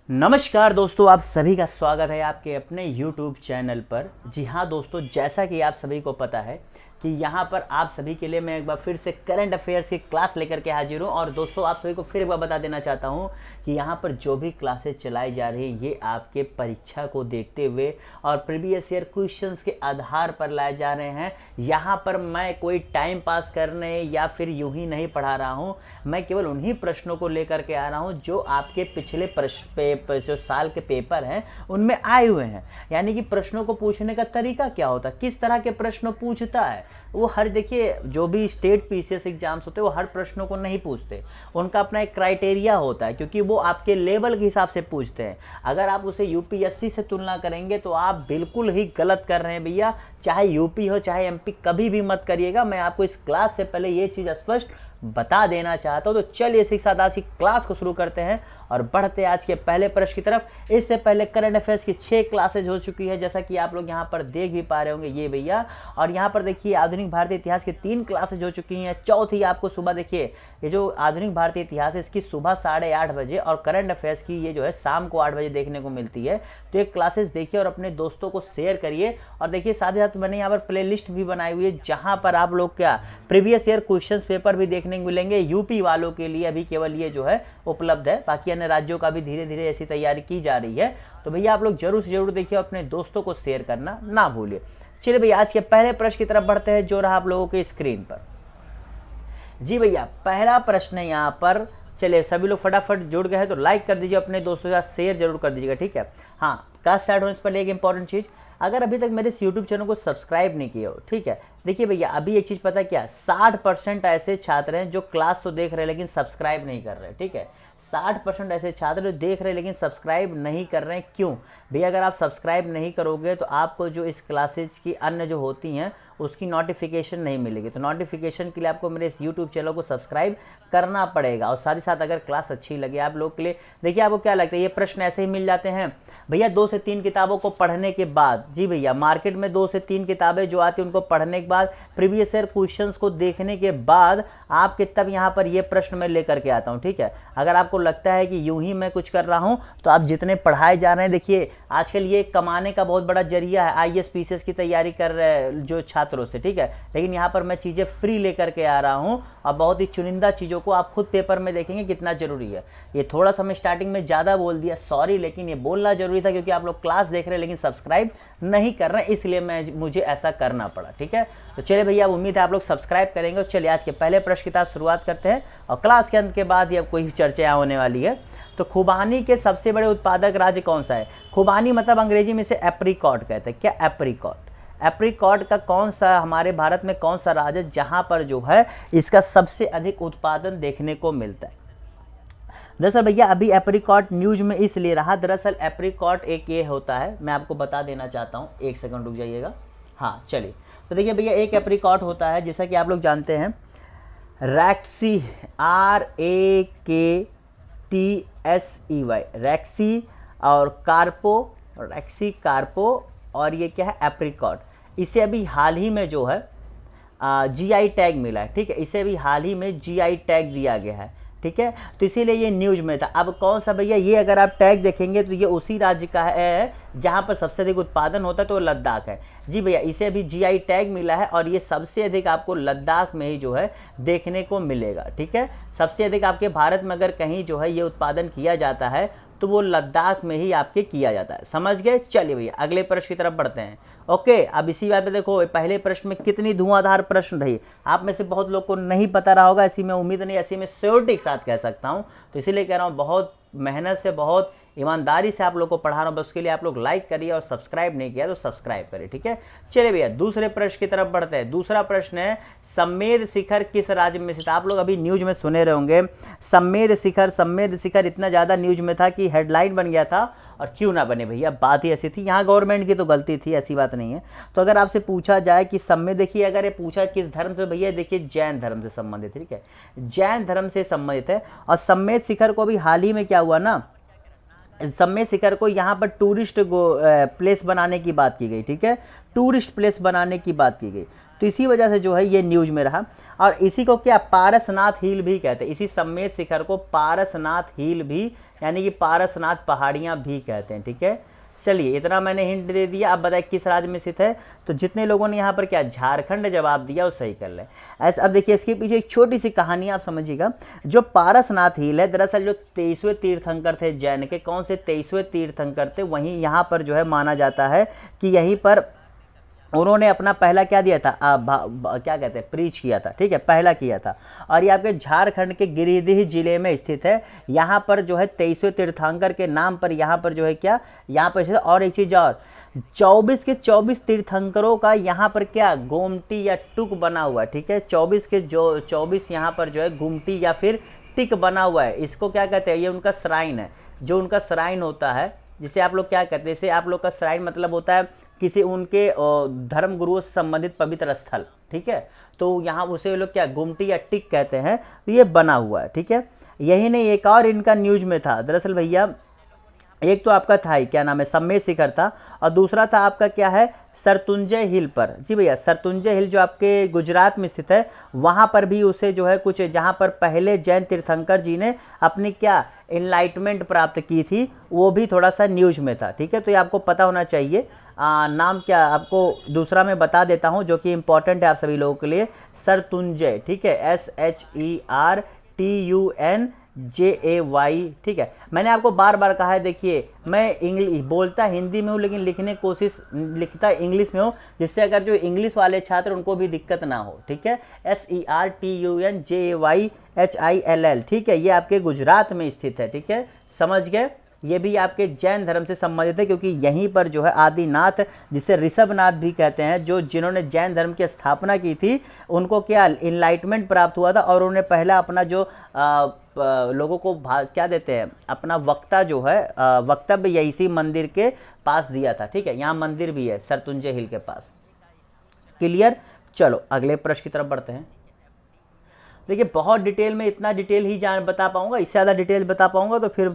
नमस्कार दोस्तों, आप सभी का स्वागत है आपके अपने YouTube चैनल पर। जी हाँ दोस्तों, जैसा कि आप सभी को पता है कि यहाँ पर आप सभी के लिए मैं एक बार फिर से करंट अफेयर्स की क्लास लेकर के हाजिर हूँ। और दोस्तों, आप सभी को फिर एक बार बता देना चाहता हूँ कि यहाँ पर जो भी क्लासेस चलाई जा रही हैं ये आपके परीक्षा को देखते हुए और प्रीवियस ईयर क्वेश्चंस के आधार पर लाए जा रहे हैं। यहाँ पर मैं कोई टाइम पास करने या फिर यूं ही नहीं पढ़ा रहा हूँ, मैं केवल उन्हीं प्रश्नों को लेकर के आ रहा हूँ जो आपके पिछले जो साल के पेपर हैं उनमें आए हुए हैं। यानी कि प्रश्नों को पूछने का तरीका क्या होता है, किस तरह के प्रश्न पूछता है वो हर, देखिए जो भी स्टेट पीसीएस एग्जाम्स होते हैं वो हर प्रश्नों को नहीं पूछते, उनका अपना एक क्राइटेरिया होता है क्योंकि वो आपके लेवल के हिसाब से पूछते हैं। अगर आप उसे यूपीएससी से तुलना करेंगे तो आप बिल्कुल ही गलत कर रहे हैं भैया। चाहे यूपी हो चाहे एमपी, कभी भी मत करिएगा। मैं आपको इस क्लास से पहले ये चीज़ स्पष्ट बता देना चाहता हूँ। तो चलिए इसी के साथ आज की क्लास को शुरू करते हैं और बढ़ते हैं आज के पहले प्रश्न की तरफ। इससे पहले करंट अफेयर्स की 6 क्लासेज हो चुकी है, जैसा कि आप लोग यहाँ पर देख भी पा रहे होंगे ये भैया। और यहाँ पर देखिए आधुनिक भारतीय इतिहास की 3 क्लासेज हो चुकी हैं। चौथी आपको सुबह, देखिए ये जो आधुनिक भारतीय इतिहास है इसकी सुबह 8:30 बजे और करंट अफेयर्स की ये जो है शाम को 8 बजे देखने को मिलती है। तो ये क्लासेस देखिए और अपने दोस्तों को शेयर करिए। और देखिए साथ ही साथ मैंने यहाँ पर प्ले लिस्ट भी बनाई हुई है जहाँ पर आप लोग क्या प्रीवियस ईयर क्वेश्चन पेपर भी देखने को मिलेंगे। यूपी वालों के लिए अभी केवल ये जो है उपलब्ध है, बाकी अन्य राज्यों का भी धीरे धीरे ऐसी तैयारी की जा रही है। तो भैया आप लोग जरूर से जरूर देखिए, अपने दोस्तों को शेयर करना ना भूलिए। चलिए भैया आज के पहले प्रश्न की तरफ बढ़ते हैं जो रहा आप लोगों के स्क्रीन पर। जी भैया पहला प्रश्न है यहाँ पर। चलिए सभी लोग फटाफट जुड़ गए हैं तो लाइक कर दीजिए, अपने दोस्तों के साथ शेयर जरूर कर दीजिएगा, ठीक है। हाँ, क्लास स्टार्ट होने से पहले एक इंपॉर्टेंट चीज़, अगर अभी तक मेरे इस यूट्यूब चैनल को सब्सक्राइब नहीं किया हो, ठीक है। देखिए भैया अभी एक चीज़ पता है क्या, 60% ऐसे छात्र हैं जो क्लास तो देख रहे हैं लेकिन सब्सक्राइब नहीं कर रहे, ठीक है। 60% ऐसे छात्र जो देख रहे हैं लेकिन सब्सक्राइब नहीं कर रहे हैं। क्यों भैया? अगर आप सब्सक्राइब नहीं करोगे तो आपको जो इस क्लासेज की अन्य जो होती हैं उसकी नोटिफिकेशन नहीं मिलेगी। तो नोटिफिकेशन के लिए आपको मेरे इस यूट्यूब चैनल को सब्सक्राइब करना पड़ेगा। और साथ ही साथ अगर क्लास अच्छी लगे आप लोग के लिए, देखिए आपको क्या लगता है ये प्रश्न ऐसे ही मिल जाते हैं भैया 2 से 3 किताबों को पढ़ने के बाद। जी भैया, मार्केट में 2 से 3 किताबें जो आती हैं उनको पढ़ने के बाद, प्रीवियस ईयर क्वेश्चंस को देखने के बाद आपके तब यहाँ पर ये प्रश्न मैं लेकर के आता हूँ, ठीक है। अगर आपको लगता है कि यूं ही मैं कुछ कर रहा हूँ तो आप जितने पढ़ाए जा रहे हैं, देखिए आजकल ये कमाने का बहुत बड़ा जरिया है आईएएस पीसीएस की तैयारी कर रहे जो छात्रों से, ठीक है। लेकिन यहाँ पर मैं चीज़ें फ्री लेकर के आ रहा हूँ और बहुत ही चुनिंदा चीज़ों को आप खुद पेपर में देखेंगे कितना जरूरी है। ये थोड़ा सा मैं स्टार्टिंग में ज़्यादा बोल दिया, सॉरी, लेकिन ये बोलना जरूरी था क्योंकि आप लोग क्लास देख रहे हैं लेकिन सब्सक्राइब नहीं कर रहे हैं, इसलिए मुझे ऐसा करना पड़ा, ठीक है। तो चलिए भैया, उम्मीद है आप लोग सब्सक्राइब करेंगे। चलिए आज के पहले प्रश्न की तरफ शुरुआत करते हैं और क्लास के अंत के बाद ये अब कोई चर्चा होने वाली है। तो खुबानी के सबसे बड़े उत्पादक राज्य कौन सा है? खुबानी मतलब अंग्रेजी में से एप्रिकॉट कहते हैं। क्या एप्रिकॉट? एप्रिकॉट का कौन सा, हमारे भारत में कौन सा राज्य जहां पर जो है इसका सबसे अधिक उत्पादन देखने को मिलता है? दरअसल भैया अभी एप्रिकॉट न्यूज में इसलिए रहा, दरअसल एप्रिकॉट एक ये होता है, मैं आपको बता देना चाहता हूँ, एक सेकंड रुक जाइएगा। हाँ चलिए, तो देखिए भैया एक एप्रिकॉट होता है जैसा कि आप लोग जानते हैं रैक्सी, RAKTSEY, रैक्सी और कार्पो, रैक्सी कार्पो, और ये क्या है एप्रिकॉट। इसे अभी हाल ही में जो है जीआई टैग मिला है, ठीक है। इसे अभी हाल ही में जीआई टैग दिया गया है, ठीक है। तो इसीलिए ये न्यूज में था। अब कौन सा भैया, ये अगर आप टैग देखेंगे तो ये उसी राज्य का है जहां पर सबसे अधिक उत्पादन होता है, तो लद्दाख है। जी भैया, इसे अभी जीआई टैग मिला है और ये सबसे अधिक आपको लद्दाख में ही जो है देखने को मिलेगा, ठीक है। सबसे अधिक आपके भारत में अगर कहीं जो है ये उत्पादन किया जाता है तो वो लद्दाख में ही आपके किया जाता है, समझ गए। चलिए भैया अगले प्रश्न की तरफ बढ़ते हैं। ओके, अब इसी बात पे देखो पहले प्रश्न में कितनी धुआंधार प्रश्न रही। आप में से बहुत लोग को नहीं पता रहा होगा, ऐसी मैं उम्मीद नहीं, ऐसी मैं श्योरिटी के साथ कह सकता हूँ। तो इसीलिए कह रहा हूँ बहुत मेहनत से, बहुत ईमानदारी से आप लोग को पढ़ा रहा हूँ। बस उसके लिए आप लोग लाइक करिए और सब्सक्राइब नहीं किया तो सब्सक्राइब करिए, ठीक है। चलिए भैया दूसरे प्रश्न की तरफ बढ़ते हैं। दूसरा प्रश्न है सम्मेद शिखर किस राज्य में स्थित? आप लोग अभी न्यूज में सुने रहे होंगे सम्मेद शिखर, सम्मेद शिखर इतना ज़्यादा न्यूज में था कि हेडलाइन बन गया था। और क्यों ना बने भैया, बात ही ऐसी थी, यहाँ गवर्नमेंट की तो गलती थी, ऐसी बात नहीं है। तो अगर आपसे पूछा जाए कि सम्मेद, देखिए अगर ये पूछा किस धर्म से, भैया देखिए जैन धर्म से संबंधित, ठीक है, जैन धर्म से संबंधित है। और सम्मेद शिखर को भी हाल ही में क्या हुआ ना, सम्मेद शिखर को यहाँ पर टूरिस्ट प्लेस बनाने की बात की गई, ठीक है, टूरिस्ट प्लेस बनाने की बात की गई। तो इसी वजह से जो है ये न्यूज में रहा। और इसी को क्या पारसनाथ हिल भी कहते हैं, इसी समेत शिखर को पारसनाथ हिल भी यानी कि पारसनाथ पहाड़ियाँ भी कहते हैं। ठीक है, चलिए इतना मैंने हिंट दे दिया। अब बताइए किस राज्य में स्थित है, तो जितने लोगों ने यहाँ पर क्या झारखंड जवाब दिया वो सही कर लें। ऐसे अब देखिए इसके पीछे एक छोटी सी कहानी आप समझिएगा। जो पारसनाथ हिल है दरअसल जो 23वें तीर्थंकर थे जैन के, कौन से 23वें तीर्थंकर थे, वहीं यहाँ पर जो है माना जाता है कि यहीं पर उन्होंने अपना पहला क्या दिया था, क्या कहते हैं, प्रीच किया था। ठीक है, पहला किया था। और ये आपके झारखंड के गिरिडीह जिले में स्थित है। यहाँ पर जो है 23वें तीर्थंकर के नाम पर यहाँ पर जो है क्या, यहाँ पर स्थित। और एक चीज़ और, 24 के 24 तीर्थंकरों का यहाँ पर क्या गोमटी या टुक बना हुआ है। ठीक है, 24 के जो 24 यहाँ पर जो है गुमटी या फिर टिक बना हुआ है। इसको क्या कहते हैं, ये उनका श्राइन है। जो उनका श्राइन होता है जिसे आप लोग क्या कहते हैं, जैसे आप लोग का श्राइन मतलब होता है किसी उनके धर्म गुरुओं से संबंधित पवित्र स्थल। ठीक है, तो यहाँ उसे लोग क्या गुमटी या टिक कहते हैं। तो ये बना हुआ है। ठीक है, यही नहीं एक और इनका न्यूज में था दरअसल भैया। एक तो आपका था ही क्या नाम है, समेत शिखर था, और दूसरा था आपका क्या है, सरतुंजय हिल पर। जी भैया, सरतुंजय हिल जो आपके गुजरात में स्थित है, वहाँ पर भी उसे जो है कुछ, जहाँ पर पहले जैन तीर्थंकर जी ने अपनी क्या इनलाइटमेंट प्राप्त की थी, वो भी थोड़ा सा न्यूज में था। ठीक है, तो ये आपको पता होना चाहिए। नाम क्या आपको दूसरा मैं बता देता हूँ जो कि इंपॉर्टेंट है आप सभी लोगों के लिए, सरतुंजय। ठीक है, SHERTUNJAY। ठीक है, मैंने आपको बार बार कहा है, देखिए मैं इंग्लिश बोलता हिंदी में हूँ लेकिन लिखता इंग्लिश में हूँ, जिससे अगर जो इंग्लिश वाले छात्र उनको भी दिक्कत ना हो। ठीक है, SERTUNJAYHILL। ठीक है, ये आपके गुजरात में स्थित है। ठीक है, समझ गए। ये भी आपके जैन धर्म से संबंधित है, क्योंकि यहीं पर जो है आदिनाथ, जिसे ऋषभनाथ भी कहते हैं, जिन्होंने जैन धर्म की स्थापना की थी, उनको क्या इनलाइटमेंट प्राप्त हुआ था, और उन्होंने पहला अपना जो लोगों को क्या देते हैं, अपना वक्ता जो है वक्तव्य इसी मंदिर के पास दिया था। ठीक है, यहाँ मंदिर भी है सरतुंजय हिल के पास। क्लियर, चलो अगले प्रश्न की तरफ बढ़ते हैं। देखिए बहुत डिटेल में, इतना डिटेल ही बता पाऊंगा, इससे ज़्यादा डिटेल बता पाऊंगा तो फिर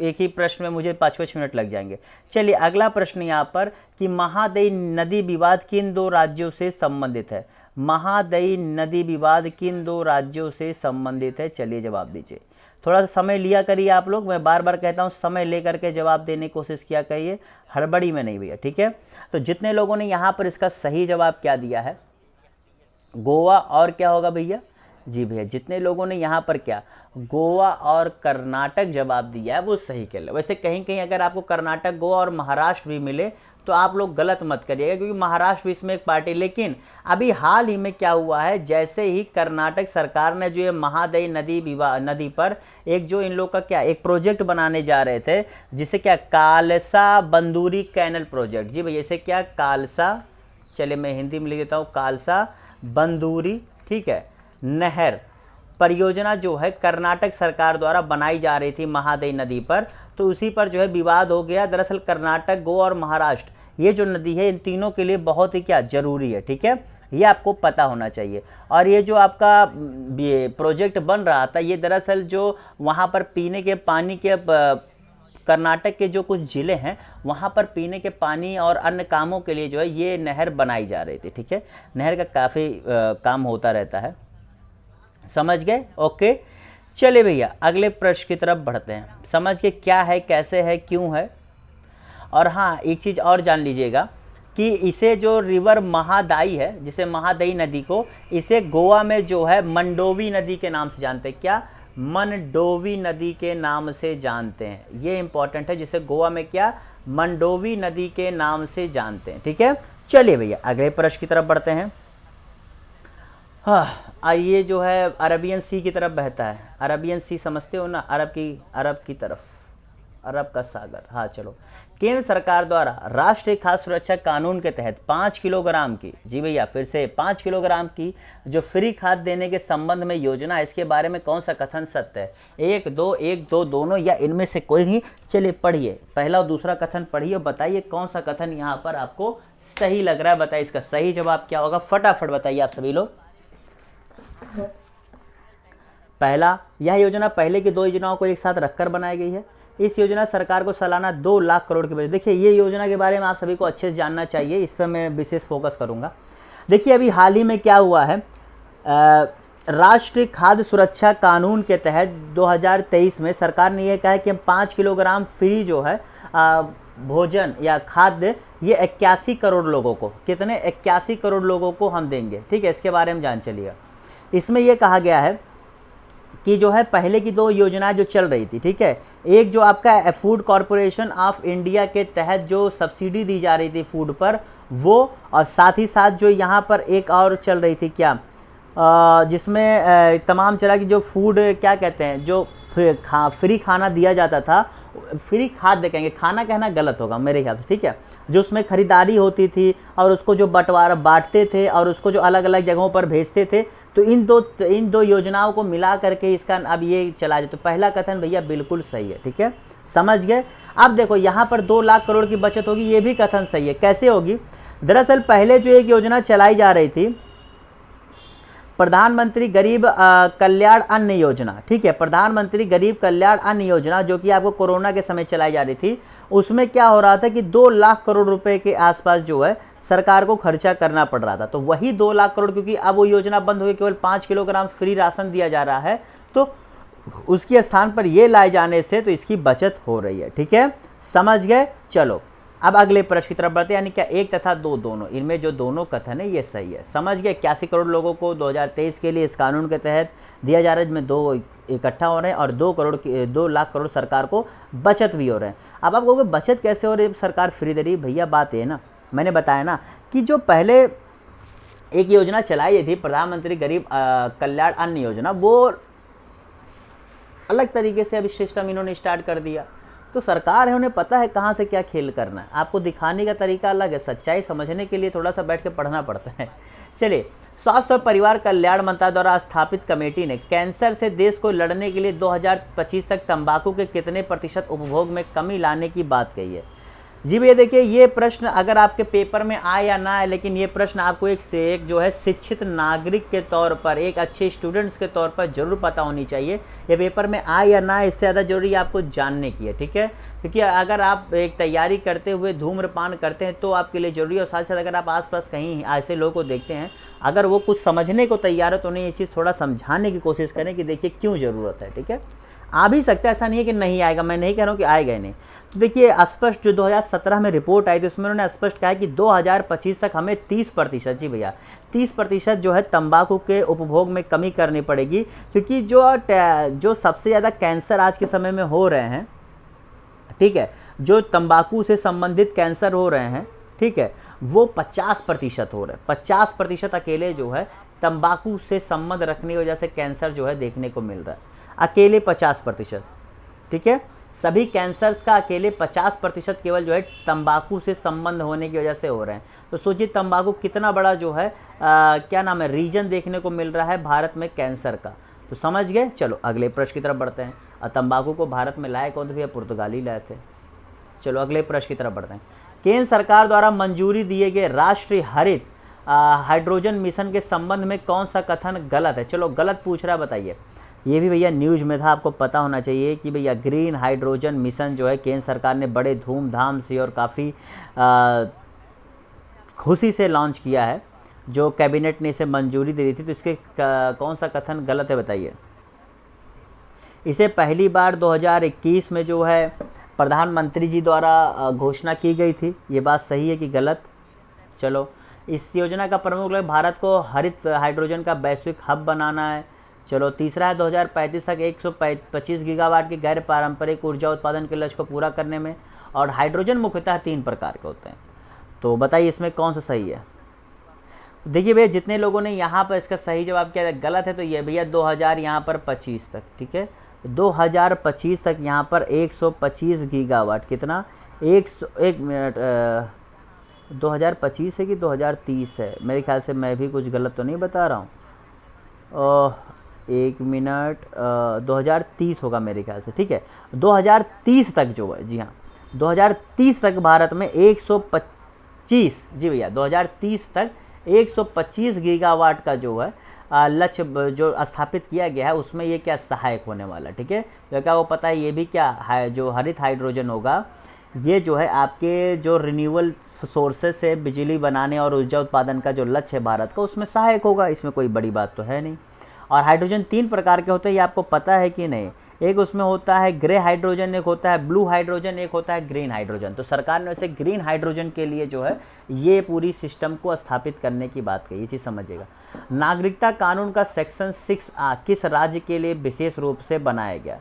एक ही प्रश्न में मुझे 5-5 मिनट लग जाएंगे। चलिए अगला प्रश्न यहाँ पर कि महादई नदी विवाद किन दो राज्यों से संबंधित है। महादई नदी विवाद किन दो राज्यों से संबंधित है, चलिए जवाब दीजिए। थोड़ा सा समय लिया करिए आप लोग, मैं बार बार कहता हूँ समय लेकर के जवाब देने की कोशिश किया करिए, हड़बड़ी में नहीं भैया। ठीक है, तो जितने लोगों ने यहाँ पर इसका सही जवाब क्या दिया है, गोवा और क्या होगा भैया, जी भैया जितने लोगों ने यहाँ पर क्या गोवा और कर्नाटक जवाब दिया है वो सही कर ले। वैसे कहीं कहीं अगर आपको कर्नाटक, गोवा और महाराष्ट्र भी मिले तो आप लोग गलत मत करिएगा, क्योंकि महाराष्ट्र भी इसमें एक पार्टी। लेकिन अभी हाल ही में क्या हुआ है, जैसे ही कर्नाटक सरकार ने जो ये महादई नदी पर एक जो इन लोग का क्या एक प्रोजेक्ट बनाने जा रहे थे, जिसे क्या कालसा बंदूरी कैनल प्रोजेक्ट। जी भैया इसे क्या कालसा, चलिए मैं हिंदी में लिख देता हूँ, कालसा बंदूरी, ठीक है, नहर परियोजना जो है कर्नाटक सरकार द्वारा बनाई जा रही थी महादई नदी पर, तो उसी पर जो है विवाद हो गया। दरअसल कर्नाटक, गोवा और महाराष्ट्र ये जो नदी है इन तीनों के लिए बहुत ही क्या जरूरी है। ठीक है, ये आपको पता होना चाहिए। और ये जो आपका ये प्रोजेक्ट बन रहा था, ये दरअसल जो वहाँ पर पीने के पानी के कर्नाटक के जो कुछ ज़िले हैं वहाँ पर पीने के पानी और अन्य कामों के लिए जो है ये नहर बनाई जा रही थी। ठीक है, नहर का काफ़ी काम होता रहता है, समझ गए। ओके, चलिए भैया अगले प्रश्न की तरफ बढ़ते हैं। समझ के क्या है, कैसे है, क्यों है। और हाँ एक चीज़ और जान लीजिएगा कि इसे जो रिवर महादाई है, जिसे महादई नदी को, इसे गोवा में जो है मंडोवी नदी के नाम से जानते हैं। क्या, मंडोवी नदी के नाम से जानते हैं। ये इंपॉर्टेंट है, जिसे गोवा में क्या मंडोवी नदी के नाम से जानते हैं। ठीक है, चलिए भैया अगले प्रश्न की तरफ बढ़ते हैं। हाँ, ये जो है अरबियन सी की तरफ बहता है। अरबियन सी समझते हो ना, अरब की तरफ, अरब का सागर। हाँ चलो, केंद्र सरकार द्वारा राष्ट्रीय खाद्य सुरक्षा कानून के तहत 5 किलोग्राम की, जी भैया फिर से 5 किलोग्राम की जो फ्री खाद देने के संबंध में योजना है, इसके बारे में कौन सा कथन सत्य है। 1, 2 दोनों या इनमें से कोई नहीं। चलिए पढ़िए, पहला और दूसरा कथन पढ़िए और बताइए कौन सा कथन यहाँ पर आपको सही लग रहा है। बताइए इसका सही जवाब क्या होगा, फटाफट बताइए आप सभी लोग। पहला, यह योजना पहले की 2 योजनाओं को एक साथ रखकर बनाई गई है। इस योजना सरकार को सालाना 2 लाख करोड़ के बजट। देखिए ये योजना के बारे में आप सभी को अच्छे से जानना चाहिए, इस पर मैं विशेष फोकस करूंगा। देखिए अभी हाल ही में क्या हुआ है, राष्ट्रीय खाद्य सुरक्षा कानून के तहत 2023 में सरकार ने यह कहा है कि हम 5 किलोग्राम फ्री जो है भोजन या खाद्य ये 81 करोड़ लोगों को, कितने 81 करोड़ लोगों को हम देंगे। ठीक है, इसके बारे में जान चलिए। इसमें यह कहा गया है कि जो है पहले की 2 योजनाएं जो चल रही थी, ठीक है, एक जो आपका फूड कॉरपोरेशन ऑफ इंडिया के तहत जो सब्सिडी दी जा रही थी फूड पर वो, और साथ ही साथ जो यहाँ पर एक और चल रही थी क्या, जिसमें तमाम तरह की जो फूड क्या कहते हैं, जो फ्री खाना दिया जाता था, फ्री खाद्य कहेंगे, खाना कहना गलत होगा मेरे ख्याल से, ठीक है, जो उसमें खरीदारी होती थी और उसको जो बंटवारा बांटते थे और उसको जो अलग अलग जगहों पर भेजते थे, तो इन दो योजनाओं को मिला करके इसका अब ये चला जाए। तो पहला कथन भैया बिल्कुल सही है, ठीक है, समझ गए। अब देखो यहाँ पर 2 लाख करोड़ की बचत होगी, ये भी कथन सही है। कैसे होगी? दरअसल पहले जो एक योजना चलाई जा रही थी, प्रधानमंत्री गरीब कल्याण अन्न योजना, ठीक है, प्रधानमंत्री गरीब कल्याण अन्न योजना जो कि आपको कोरोना के समय चलाई जा रही थी, उसमें क्या हो रहा था कि 2 लाख करोड़ रुपए के आसपास जो है सरकार को खर्चा करना पड़ रहा था। तो वही 2 लाख करोड़, क्योंकि अब वो योजना बंद हो गई, केवल 5 किलोग्राम फ्री राशन दिया जा रहा है, तो उसके स्थान पर ये लाए जाने से तो इसकी बचत हो रही है। ठीक है, समझ गए। चलो अब अगले प्रश्न की तरफ बढ़ते हैं, यानी क्या 1 तथा 2 दोनों, इनमें जो दोनों कथन है ये सही है। समझ गए, 81 करोड़ लोगों को 2023 के लिए इस कानून के तहत दिया जा रहा है, जिसमें 2 इकट्ठा हो रहे हैं और 2 लाख करोड़ सरकार को बचत भी हो रहे हैं। अब आप कहोगे बचत कैसे हो रही है, सरकार फ्री दे रही है? भैया बात ये ना, मैंने बताया ना कि जो पहले एक योजना चलाई थी प्रधानमंत्री गरीब कल्याण अन्न योजना, वो अलग तरीके से अभी सिस्टम इन्होंने स्टार्ट कर दिया। तो सरकार है, उन्हें पता है कहाँ से क्या खेल करना है, आपको दिखाने का तरीका अलग है, सच्चाई समझने के लिए थोड़ा सा बैठ के पढ़ना पड़ता है। चलिए, स्वास्थ्य और परिवार कल्याण मंत्रालय द्वारा स्थापित कमेटी ने कैंसर से देश को लड़ने के लिए 2025 तक तंबाकू के कितने प्रतिशत उपभोग में कमी लाने की बात कही है? जी भैया देखिए, ये प्रश्न अगर आपके पेपर में आए या ना आए, लेकिन ये प्रश्न आपको एक से एक जो है शिक्षित नागरिक के तौर पर, एक अच्छे स्टूडेंट्स के तौर पर जरूर पता होनी चाहिए। ये पेपर में आए या ना आए, इससे ज़्यादा जरूरी आपको जानने की है, ठीक है, क्योंकि अगर आप एक तैयारी करते हुए धूम्रपान करते हैं तो आपके लिए जरूरी है, और साथ साथ अगर आप आसपास कहीं ऐसे लोगों को देखते हैं, अगर वो कुछ समझने को तैयार है तो उन्हें ये चीज़ थोड़ा समझाने की कोशिश करें कि देखिए क्यों ज़रूरत है। ठीक है, आ भी सकता है, ऐसा नहीं है कि नहीं आएगा, मैं नहीं कह रहा हूँ कि आएगा ही नहीं। तो देखिए स्पष्ट जो 2017 में रिपोर्ट आई थी उसमें उन्होंने स्पष्ट कहा है कि 2025 तक हमें 30%, जी भैया 30% जो है तंबाकू के उपभोग में कमी करनी पड़ेगी, क्योंकि जो सबसे ज़्यादा कैंसर आज के समय में हो रहे हैं, ठीक है, जो तंबाकू से संबंधित कैंसर हो रहे हैं, ठीक है, वो 50% हो रहे हैं। 50% अकेले जो है तंबाकू से संबंध रखने की वजह से कैंसर जो है देखने को मिल रहा है, अकेले 50%। ठीक है, सभी कैंसर्स का अकेले 50% केवल जो है तंबाकू से संबंध होने की वजह से हो रहे हैं। तो सोचिए तंबाकू कितना बड़ा जो है क्या नाम है रीजन देखने को मिल रहा है भारत में कैंसर का। तो समझ गए। चलो अगले प्रश्न की तरफ बढ़ते हैं। और तंबाकू को भारत में लाए कौन थे भैया? पुर्तगाली लाए थे। चलो अगले प्रश्न की तरफ बढ़ते हैं। केंद्र सरकार द्वारा मंजूरी दिए गए राष्ट्रीय हरित हाइड्रोजन मिशन के संबंध में कौन सा कथन गलत है? चलो गलत पूछ रहा है, बताइए। ये भी भैया न्यूज़ में था, आपको पता होना चाहिए कि भैया ग्रीन हाइड्रोजन मिशन जो है केंद्र सरकार ने बड़े धूमधाम से और काफ़ी खुशी से लॉन्च किया है, जो कैबिनेट ने इसे मंजूरी दे दी थी। तो इसके कौन सा कथन गलत है बताइए? इसे पहली बार 2021 में जो है प्रधानमंत्री जी द्वारा घोषणा की गई थी। ये बात सही है कि गलत? चलो, इस योजना का प्रमुख लक्ष्य भारत को हरित हाइड्रोजन का वैश्विक हब बनाना है। चलो तीसरा है 2035 तक 125 गीगावाट की गैर पारंपरिक ऊर्जा उत्पादन के लक्ष्य को पूरा करने में। और हाइड्रोजन मुख्यतः 3 प्रकार के होते हैं। तो बताइए इसमें कौन सा सही है? देखिए भैया जितने लोगों ने यहाँ पर इसका सही जवाब किया गलत है, तो ये भैया 2000 यहाँ पर 25 तक, ठीक है, 2025 तक यहाँ पर 125 गीगावाट, कितना? 1 मिनट 2025 है कि 2030 है? मेरे ख्याल से मैं भी कुछ गलत तो नहीं बता रहा हूँ। 1 मिनट 2030 होगा मेरे ख्याल से, ठीक है। 2030 तक जो है, जी हाँ 2030 तक भारत में 125, जी भैया 2030 तक 125 गीगावाट का जो है लक्ष्य जो स्थापित किया गया है, उसमें ये क्या सहायक होने वाला, ठीक है। तो क्या वो पता है ये भी क्या है, जो हरित हाइड्रोजन होगा ये जो है आपके जो रिन्यूएबल सोर्सेज से बिजली बनाने और ऊर्जा उत्पादन का जो लक्ष्य है भारत का, उसमें सहायक होगा। इसमें कोई बड़ी बात तो है नहीं। और हाइड्रोजन 3 प्रकार के होते हैं, ये आपको पता है कि नहीं? एक उसमें होता है ग्रे हाइड्रोजन, एक होता है ब्लू हाइड्रोजन, एक होता है ग्रीन हाइड्रोजन। तो सरकार ने वैसे ग्रीन हाइड्रोजन के लिए जो है ये पूरी सिस्टम को स्थापित करने की बात कही, ये चीज़ समझिएगा। नागरिकता कानून का सेक्शन 6A किस राज्य के लिए विशेष रूप से बनाया गया?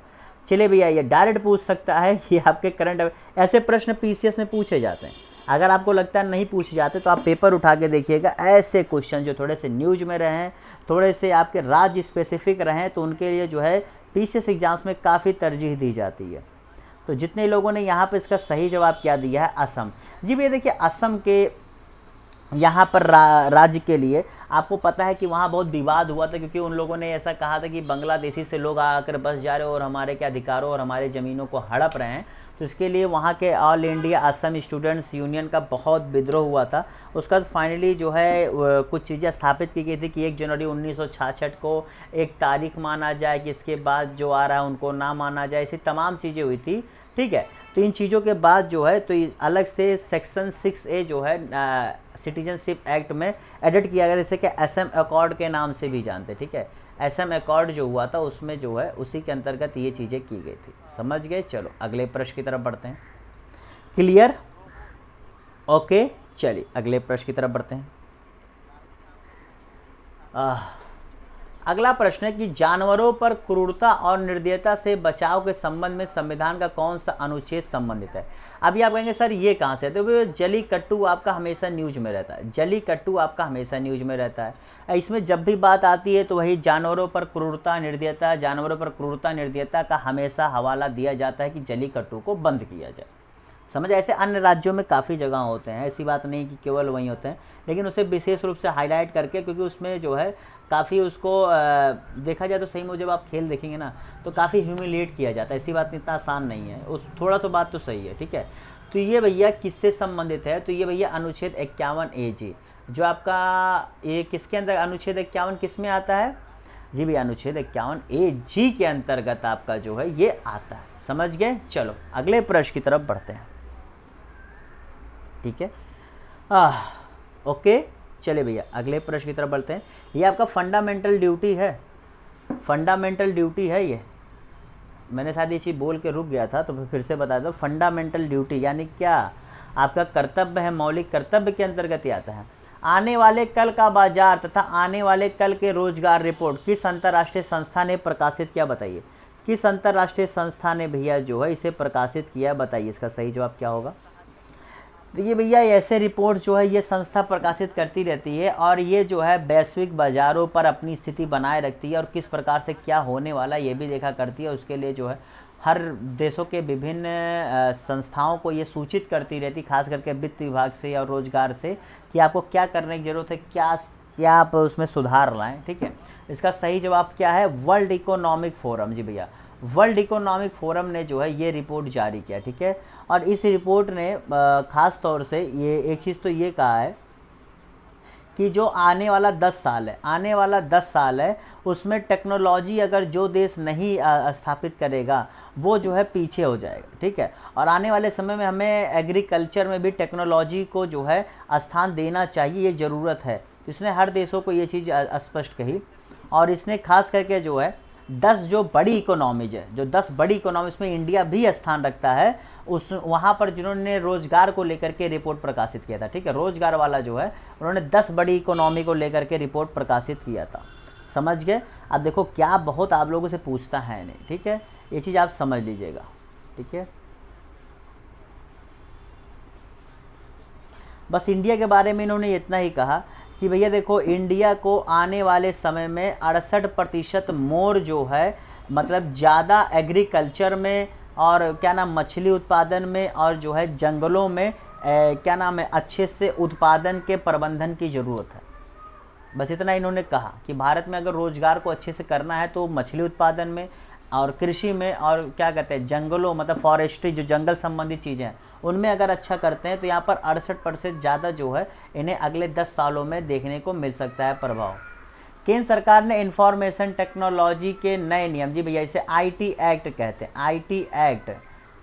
चलिए भैया, ये डायरेक्ट पूछ सकता है, ये आपके करंट ऐसे प्रश्न पीसीएस में पूछे जाते हैं। अगर आपको लगता है नहीं पूछे जाते तो आप पेपर उठा के देखिएगा, ऐसे क्वेश्चन जो थोड़े से न्यूज में रहे हैं, थोड़े से आपके राज्य स्पेसिफिक रहे, तो उनके लिए जो है पीसीएस एग्जाम्स में काफ़ी तरजीह दी जाती है। तो जितने लोगों ने यहाँ पर इसका सही जवाब क्या दिया है, असम। जी भैया देखिए, असम के यहाँ पर राज्य के लिए आपको पता है कि वहाँ बहुत विवाद हुआ था, क्योंकि उन लोगों ने ऐसा कहा था कि बांग्लादेशी से लोग आकर बस जा रहे हो और हमारे के अधिकारों और हमारे ज़मीनों को हड़प रहे हैं। तो इसके लिए वहाँ के all India Assam students union का बहुत विद्रोह हुआ था। उसका फाइनली जो है कुछ चीज़ें स्थापित की गई थी कि 1 जनवरी 1966 को एक तारीख माना जाए, कि इसके बाद जो आ रहा है उनको ना माना जाए, ऐसी तमाम चीज़ें हुई थी। ठीक है, तो इन चीज़ों के बाद जो है तो अलग से सेक्शन 6A जो है सिटीजनशिप एक्ट में एडिट किया गया, जैसे कि असम अकॉर्ड के नाम से भी जानते। ठीक है, असम अकॉर्ड जो हुआ था उसमें जो है उसी के अंतर्गत ये चीज़ें की गई थी। समझ गए? चलो अगले प्रश्न की तरफ बढ़ते हैं। क्लियर? ओके, चलिए अगले प्रश्न की तरफ बढ़ते हैं। अगला प्रश्न है कि जानवरों पर क्रूरता और निर्दयता से बचाव के संबंध में संविधान का कौन सा अनुच्छेद संबंधित है? अभी आप कहेंगे सर ये कहाँ से है? तो जलीकट्टू आपका हमेशा न्यूज में रहता है, जलीकट्टू आपका हमेशा न्यूज में रहता है। इसमें जब भी बात आती है तो वही जानवरों पर क्रूरता निर्दयता, जानवरों पर क्रूरता निर्दयता का हमेशा हवाला दिया जाता है कि जलीकट्टू को बंद किया जाए। समझ? ऐसे अन्य राज्यों में काफ़ी जगह होते हैं, ऐसी बात नहीं कि केवल वहीं होते हैं, लेकिन उसे विशेष रूप से हाईलाइट करके, क्योंकि उसमें जो है काफ़ी उसको देखा जाए तो सही में जब आप खेल देखेंगे ना तो काफ़ी ह्यूमिलिएट किया जाता है। ऐसी बात इतना आसान नहीं है, उस थोड़ा तो बात तो सही है। ठीक है, तो ये भैया किससे संबंधित है? तो ये भैया अनुच्छेद 51A जी, जो आपका ये किसके अंदर अनुच्छेद 51 किस में आता है? जी भैया अनुच्छेद 51A जी के अंतर्गत आपका जो है ये आता है। समझ गए? चलो अगले प्रश्न की तरफ बढ़ते हैं। ठीक है, ओके, चले भैया अगले प्रश्न की तरफ बढ़ते हैं। ये आपका फंडामेंटल ड्यूटी है, फंडामेंटल ड्यूटी है ये। मैंने शायद ये चीज़ बोल के रुक गया था, तो फिर से बता दो। फंडामेंटल ड्यूटी यानी क्या? आपका कर्तव्य है, मौलिक कर्तव्य के अंतर्गत ही आता है। आने वाले कल का बाजार तथा आने वाले कल के रोजगार रिपोर्ट किस अंतर्राष्ट्रीय संस्था ने प्रकाशित किया? बताइए किस अंतर्राष्ट्रीय संस्था ने भैया जो है इसे प्रकाशित किया? बताइए इसका सही जवाब क्या होगा? देखिए भैया, ऐसे रिपोर्ट जो है ये संस्था प्रकाशित करती रहती है, और ये जो है वैश्विक बाज़ारों पर अपनी स्थिति बनाए रखती है और किस प्रकार से क्या होने वाला ये भी देखा करती है। उसके लिए जो है हर देशों के विभिन्न संस्थाओं को ये सूचित करती रहती, खास करके वित्त विभाग से और रोजगार से, कि आपको क्या करने की ज़रूरत है, क्या आप उसमें सुधार लाएँ। ठीक है, इसका सही जवाब क्या है? World economic forum. जी भैया, वर्ल्ड इकोनॉमिक फोरम ने जो है ये रिपोर्ट जारी किया। ठीक है, और इस रिपोर्ट ने ख़ास तौर से ये एक चीज़ तो ये कहा है कि जो आने वाला 10 साल है, आने वाला 10 साल है, उसमें टेक्नोलॉजी अगर जो देश नहीं स्थापित करेगा वो जो है पीछे हो जाएगा। ठीक है, और आने वाले समय में हमें एग्रीकल्चर में भी टेक्नोलॉजी को जो है स्थान देना चाहिए, ये ज़रूरत है। इसने हर देशों को ये चीज़ स्पष्ट कही, और इसने खास करके जो है 10 जो बड़ी इकोनॉमीज है, जो 10 बड़ी इकोनॉमीज में इंडिया भी स्थान रखता है, उस वहाँ पर जिन्होंने रोजगार को लेकर के रिपोर्ट प्रकाशित किया था। ठीक है, रोजगार वाला जो है उन्होंने 10 बड़ी इकोनॉमी को लेकर के रिपोर्ट प्रकाशित किया था। समझ गए? अब देखो क्या बहुत आप लोगों से पूछता है नहीं। ठीक है, ये चीज़ आप समझ लीजिएगा। ठीक है, बस इंडिया के बारे में इन्होंने इतना ही कहा कि भैया देखो, इंडिया को आने वाले समय में 68% मोर जो है, मतलब ज़्यादा एग्रीकल्चर में और क्या नाम मछली उत्पादन में और जो है जंगलों में क्या नाम है अच्छे से उत्पादन के प्रबंधन की ज़रूरत है। बस इतना इन्होंने कहा कि भारत में अगर रोज़गार को अच्छे से करना है तो मछली उत्पादन में और कृषि में और क्या कहते हैं जंगलों, मतलब फॉरेस्ट्री, जो जंगल संबंधी चीज़ें हैं उनमें अगर अच्छा करते हैं तो यहाँ पर 68% ज़्यादा जो है इन्हें अगले 10 सालों में देखने को मिल सकता है प्रभाव। केंद्र सरकार ने इंफॉर्मेशन टेक्नोलॉजी के नए नियम, जी भैया इसे IT एक्ट कहते हैं, IT एक्ट,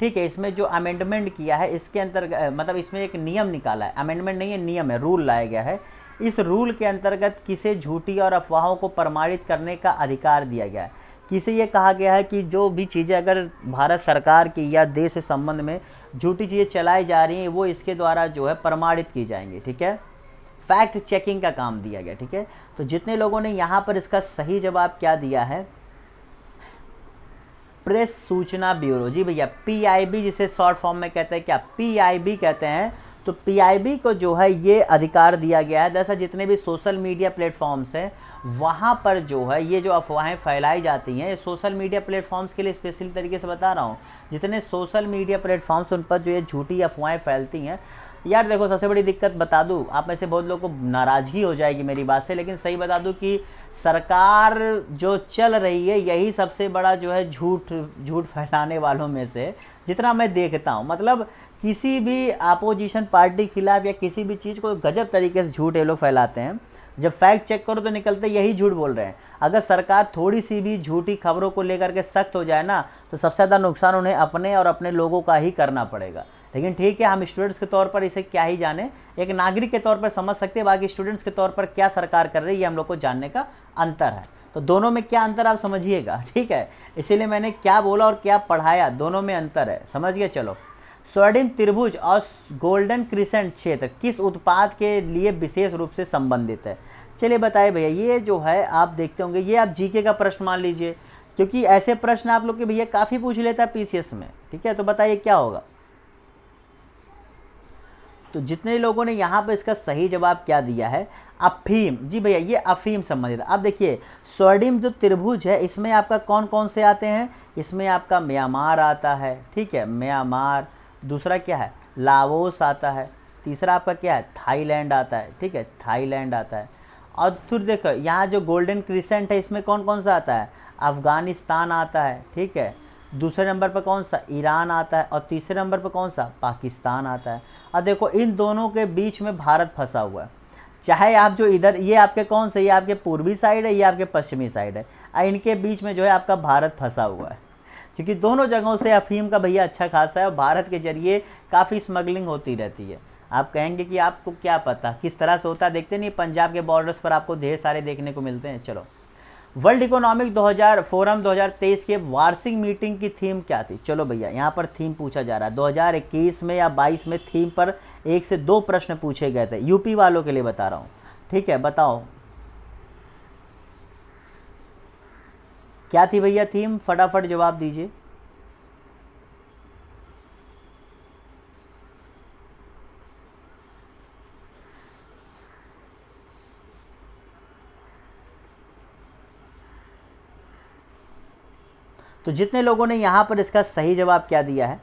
ठीक है। इसमें जो अमेंडमेंट किया है इसके अंतर्गत मतलब इसमें एक नियम निकाला है, अमेंडमेंट नहीं है नियम है, रूल लाया गया है। इस रूल के अंतर्गत किसे झूठी और अफवाहों को प्रमाणित करने का अधिकार दिया गया है। किसे ये कहा गया है कि जो भी चीज़ें अगर भारत सरकार की या देश के संबंध में झूठी चीज़ें चलाई जा रही हैं वो इसके द्वारा जो है प्रमाणित की जाएंगी, ठीक है। फैक्ट चेकिंग का काम दिया गया, ठीक है। तो जितने लोगों ने यहाँ पर इसका सही जवाब क्या दिया है, प्रेस सूचना ब्यूरो, जी भैया पीआईबी जिसे शॉर्ट फॉर्म में कहते हैं, क्या पीआईबी कहते हैं। तो पीआईबी को जो है ये अधिकार दिया गया है। दरअसल जितने भी सोशल मीडिया प्लेटफॉर्म्स हैं वहाँ पर जो है ये जो अफवाहें फैलाई जाती हैं, सोशल मीडिया प्लेटफॉर्म्स के लिए स्पेशली तरीके से बता रहा हूँ, जितने सोशल मीडिया प्लेटफॉर्म्स उन पर जो ये झूठी अफवाहें फैलती हैं। यार देखो सबसे बड़ी दिक्कत बता दूँ, आप में से बहुत लोगों को नाराज़गी हो जाएगी मेरी बात से, लेकिन सही बता दूँ कि सरकार जो चल रही है यही सबसे बड़ा जो है झूठ फैलाने वालों में से जितना मैं देखता हूँ। मतलब किसी भी अपोजिशन पार्टी के खिलाफ या किसी भी चीज़ को गजब तरीके से झूठ ये लोग फैलाते हैं। जब फैक्ट चेक करो तो निकलते यही झूठ बोल रहे हैं। अगर सरकार थोड़ी सी भी झूठी खबरों को लेकर के सख्त हो जाए ना तो सबसे ज़्यादा नुकसान उन्हें अपने और अपने लोगों का ही करना पड़ेगा। लेकिन ठीक है, हम स्टूडेंट्स के तौर पर इसे क्या ही जाने, एक नागरिक के तौर पर समझ सकते हैं, बाकी स्टूडेंट्स के तौर पर क्या सरकार कर रही है हम लोग को जानने का अंतर है। तो दोनों में क्या अंतर आप समझिएगा, ठीक है। इसीलिए मैंने क्या बोला और क्या पढ़ाया, दोनों में अंतर है, समझ गए। चलो, स्वर्णिम त्रिभुज और गोल्डन क्रिसेंट क्षेत्र किस उत्पाद के लिए विशेष रूप से संबंधित है। चलिए बताइए भैया, ये जो है आप देखते होंगे, ये आप जीके का प्रश्न मान लीजिए, क्योंकि ऐसे प्रश्न आप लोग के भैया काफ़ी पूछ लेता है पीसीएस में, ठीक है। तो बताइए क्या होगा। तो जितने लोगों ने यहाँ पर इसका सही जवाब क्या दिया है, अफीम, जी भैया ये अफीम संबंधित। आप देखिए स्वर्णिम जो त्रिभुज है इसमें आपका कौन कौन से आते हैं, इसमें आपका म्यांमार आता है, ठीक है, म्यांमार। दूसरा क्या है, लाओस आता है। तीसरा आपका क्या है, थाईलैंड आता है, ठीक है, थाईलैंड आता है। और फिर देखो यहाँ जो गोल्डन क्रिसेंट है इसमें कौन कौन सा आता है, अफ़गानिस्तान आता है, ठीक है। दूसरे नंबर पर कौन सा, ईरान आता है। और तीसरे नंबर पर कौन सा, पाकिस्तान आता है। और देखो इन दोनों के बीच में भारत फंसा हुआ है। चाहे आप जो इधर ये आपके कौन से, ये आपके पूर्वी साइड है, ये आपके पश्चिमी साइड है, और इनके बीच में जो है आपका भारत फंसा हुआ है, क्योंकि दोनों जगहों से अफीम का भैया अच्छा खासा है और भारत के जरिए काफ़ी स्मगलिंग होती रहती है। आप कहेंगे कि आपको क्या पता किस तरह से होता है, देखते नहीं पंजाब के बॉर्डर्स पर आपको ढेर सारे देखने को मिलते हैं। चलो, वर्ल्ड इकोनॉमिक 2000 फोरम 2023 के वार्षिक मीटिंग की थीम क्या थी। चलो भैया यहाँ पर थीम पूछा जा रहा है, 2021 में या 22 में थीम पर 1 से 2 प्रश्न पूछे गए थे, यूपी वालों के लिए बता रहा हूँ, ठीक है। बताओ क्या थी भैया थीम, फटाफट जवाब दीजिए। तो जितने लोगों ने यहाँ पर इसका सही जवाब क्या दिया है,